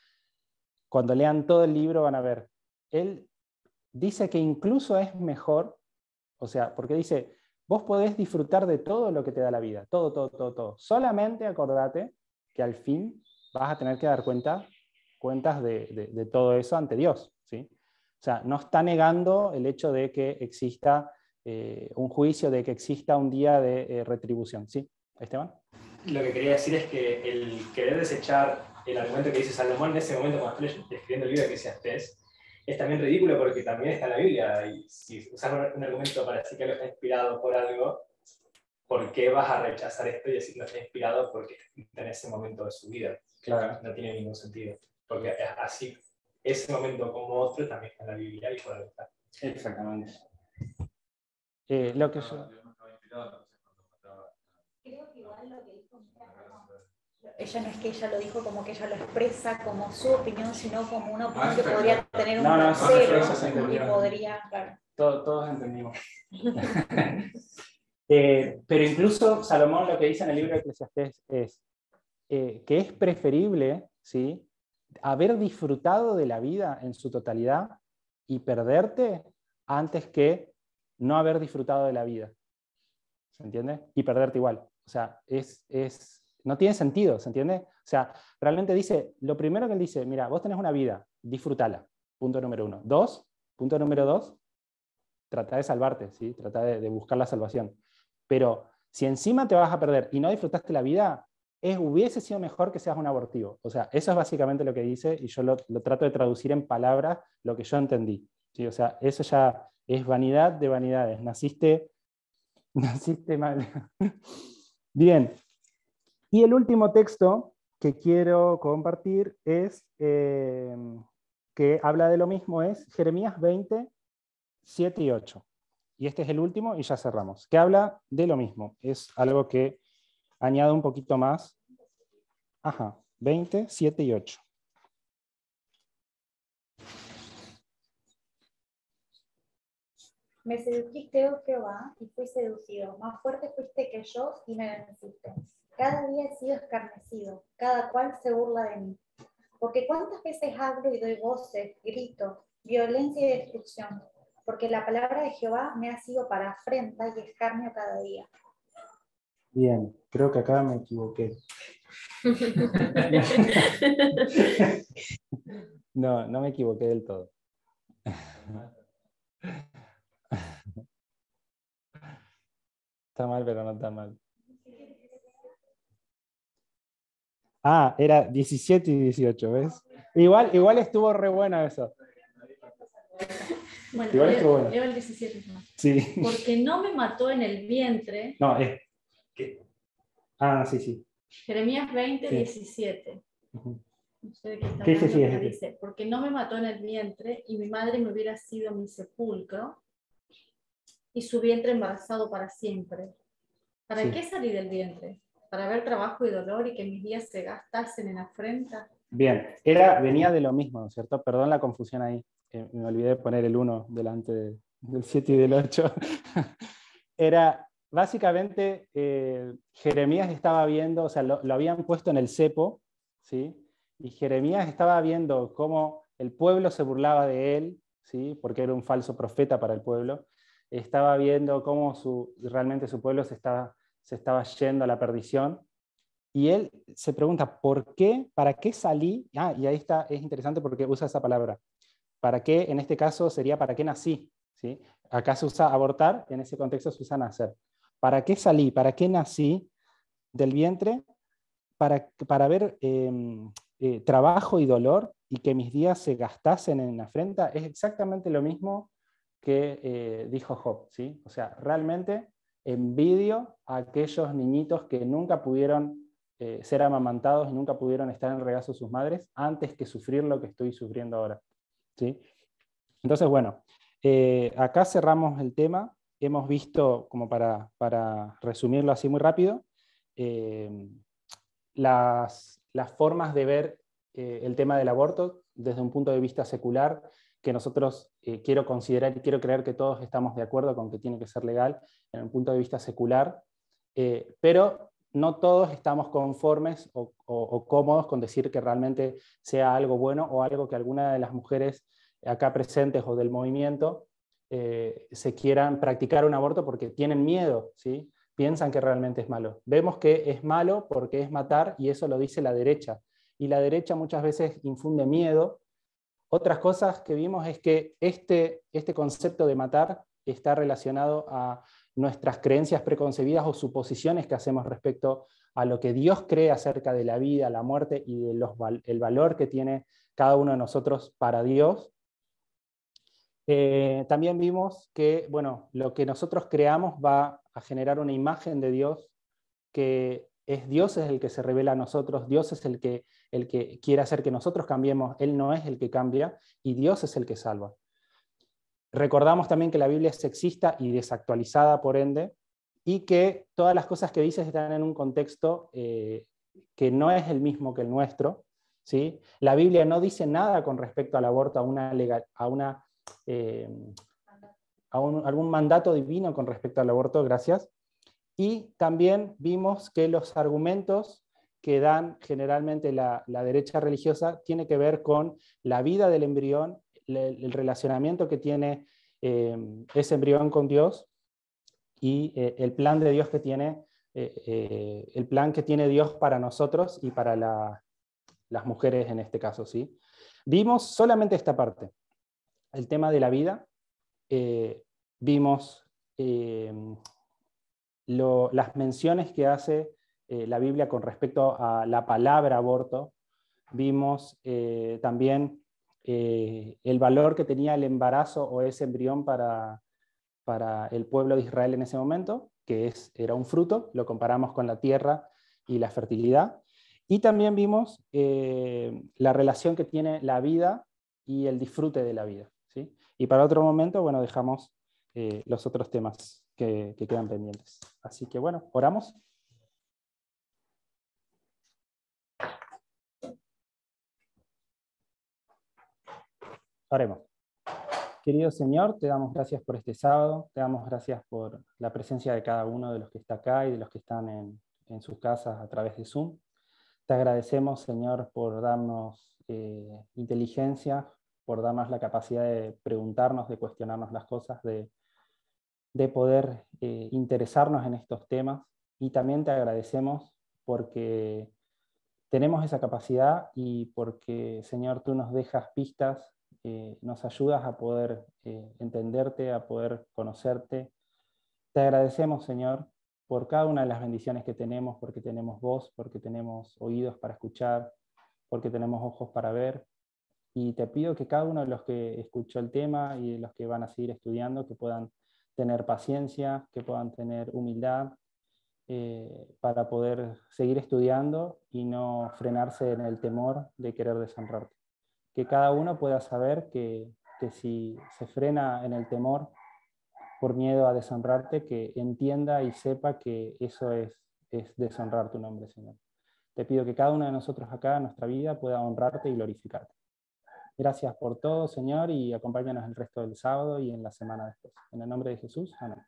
cuando lean todo el libro van a ver, él dice que incluso es mejor, o sea, porque dice, vos podés disfrutar de todo lo que te da la vida, todo. Solamente acordate que al fin vas a tener que dar cuentas de todo eso ante Dios, ¿sí? O sea, no está negando el hecho de que exista un juicio, de que exista un día de retribución. ¿Sí, Esteban? Lo que quería decir es que el querer desechar el argumento que dice Salomón en ese momento cuando estoy escribiendo el libro de Eclesiastés es también ridículo porque también está en la Biblia, y si usas un argumento para decir que algo está inspirado por algo, ¿por qué vas a rechazar esto y decir que no está inspirado porque está en ese momento de su vida? Claro. No tiene ningún sentido, porque así, ese momento como otro también está en la Biblia y por algo está. Exactamente. Lo que yo... Creo que igual lo que dijo ella no es que ella lo dijo como que ella lo expresa como su opinión, sino como una opinión que podría tener un tercero y podría, claro. Todos entendimos. Pero incluso Salomón lo que dice en el libro de Eclesiastés es que es preferible, ¿sí?, haber disfrutado de la vida en su totalidad y perderte antes que no haber disfrutado de la vida. ¿Se entiende? Y perderte igual. O sea, no tiene sentido, ¿se entiende? O sea, realmente dice, lo primero que él dice, mira, vos tenés una vida, disfrútala, punto número 1. Punto número 2, trata de salvarte, ¿sí? Trata de buscar la salvación. Pero si encima te vas a perder y no disfrutaste la vida, hubiese sido mejor que seas un abortivo. O sea, eso es básicamente lo que dice, y yo lo trato de traducir en palabras lo que yo entendí, ¿sí? O sea, eso ya es vanidad de vanidades. Naciste mal. Bien. Y el último texto que quiero compartir es, que habla de lo mismo, es Jeremías 20, 7 y 8. Y este es el último y ya cerramos. Que habla de lo mismo. Es algo que añado un poquito más. 20, 7 y 8. Me sedujiste, oh Jehová, y fui seducido. Más fuerte fuiste que yo y me venciste. Cada día he sido escarnecido, cada cual se burla de mí. Porque cuántas veces hablo y doy voces, grito, violencia y destrucción. Porque la palabra de Jehová me ha sido para afrenta y escarnio cada día. Bien, creo que acá me equivoqué. No me equivoqué del todo. Está mal, pero no está mal. Era 17 y 18, ¿ves? Igual estuvo re bueno eso. Bueno, Igual estuvo bueno. Leo el 17. Sí. Porque no me mató en el vientre. No, sí. Jeremías 20, sí. 17. Uh-huh. No sé de qué está hablando, Sí, pero dice, porque no me mató en el vientre y mi madre me hubiera sido mi sepulcro y su vientre embarazado para siempre. ¿Para qué salí del vientre? ¿Para ver trabajo y dolor y que mis días se gastasen en afrenta? Bien, venía de lo mismo, ¿no es cierto? Perdón la confusión ahí. Me olvidé de poner el 1 delante del 7 y del 8. Era, básicamente, Jeremías estaba viendo, o sea, lo habían puesto en el cepo, ¿sí? Y Jeremías estaba viendo cómo el pueblo se burlaba de él, ¿sí? Porque era un falso profeta para el pueblo. Estaba viendo cómo realmente su pueblo se estaba yendo a la perdición. Y él se pregunta, ¿por qué? ¿Para qué salí? Y ahí está, es interesante porque usa esa palabra. ¿Para qué? En este caso sería ¿para qué nací? ¿Sí? Acá se usa abortar, en ese contexto se usa nacer. ¿Para qué salí? ¿Para qué nací del vientre? Para ver trabajo y dolor y que mis días se gastasen en afrenta. Es exactamente lo mismo que dijo Job, ¿sí? O sea, realmente envidio a aquellos niñitos que nunca pudieron ser amamantados y nunca pudieron estar en el regazo de sus madres antes que sufrir lo que estoy sufriendo ahora, ¿sí? Entonces, bueno, acá cerramos el tema. Hemos visto, como para resumirlo así muy rápido, las formas de ver el tema del aborto desde un punto de vista secular, que nosotros quiero considerar y quiero creer que todos estamos de acuerdo con que tiene que ser legal en un punto de vista secular, pero no todos estamos conformes o cómodos con decir que realmente sea algo bueno o algo que alguna de las mujeres acá presentes o del movimiento se quieran practicar un aborto porque tienen miedo, ¿sí? Piensan que realmente es malo. Vemos que es malo porque es matar y eso lo dice la derecha. Y la derecha muchas veces infunde miedo. Otras cosas que vimos es que este concepto de matar está relacionado a nuestras creencias preconcebidas o suposiciones que hacemos respecto a lo que Dios cree acerca de la vida, la muerte y de el valor que tiene cada uno de nosotros para Dios. También vimos que, bueno, lo que nosotros creamos va a generar una imagen de Dios, que Dios es el que se revela a nosotros, Dios es el que quiere hacer que nosotros cambiemos, Él no es el que cambia, y Dios es el que salva. Recordamos también que la Biblia es sexista y desactualizada, por ende, y que todas las cosas que dice están en un contexto que no es el mismo que el nuestro, ¿sí? La Biblia no dice nada con respecto al aborto, algún mandato divino con respecto al aborto, gracias. Y también vimos que los argumentos que dan generalmente la derecha religiosa tiene que ver con la vida del embrión, el relacionamiento que tiene ese embrión con Dios y el plan de Dios que tiene, el plan que tiene Dios para nosotros y para las mujeres en este caso, ¿sí? Vimos solamente esta parte, el tema de la vida, vimos las menciones que hace la Biblia con respecto a la palabra aborto, vimos también el valor que tenía el embarazo o ese embrión para el pueblo de Israel en ese momento, que era un fruto, lo comparamos con la tierra y la fertilidad, y también vimos la relación que tiene la vida y el disfrute de la vida, ¿sí? Y para otro momento, bueno, dejamos los otros temas que quedan pendientes. Así que bueno, oramos. Oremos. Querido Señor, te damos gracias por este sábado, te damos gracias por la presencia de cada uno de los que está acá y de los que están en sus casas a través de Zoom. Te agradecemos, Señor, por darnos inteligencia, por darnos la capacidad de preguntarnos, de cuestionarnos las cosas, de poder interesarnos en estos temas. Y también te agradecemos porque tenemos esa capacidad y porque, Señor, tú nos dejas pistas, nos ayudas a poder entenderte, a poder conocerte. Te agradecemos, Señor, por cada una de las bendiciones que tenemos, porque tenemos voz, porque tenemos oídos para escuchar, porque tenemos ojos para ver. Y te pido que cada uno de los que escuchó el tema y de los que van a seguir estudiando, que puedan tener paciencia, que puedan tener humildad, para poder seguir estudiando y no frenarse en el temor de querer deshonrarte. Que cada uno pueda saber que si se frena en el temor por miedo a deshonrarte, que entienda y sepa que eso es deshonrar tu nombre, Señor. Te pido que cada uno de nosotros acá en nuestra vida pueda honrarte y glorificarte. Gracias por todo, Señor, y acompáñanos el resto del sábado y en la semana después. En el nombre de Jesús, amén.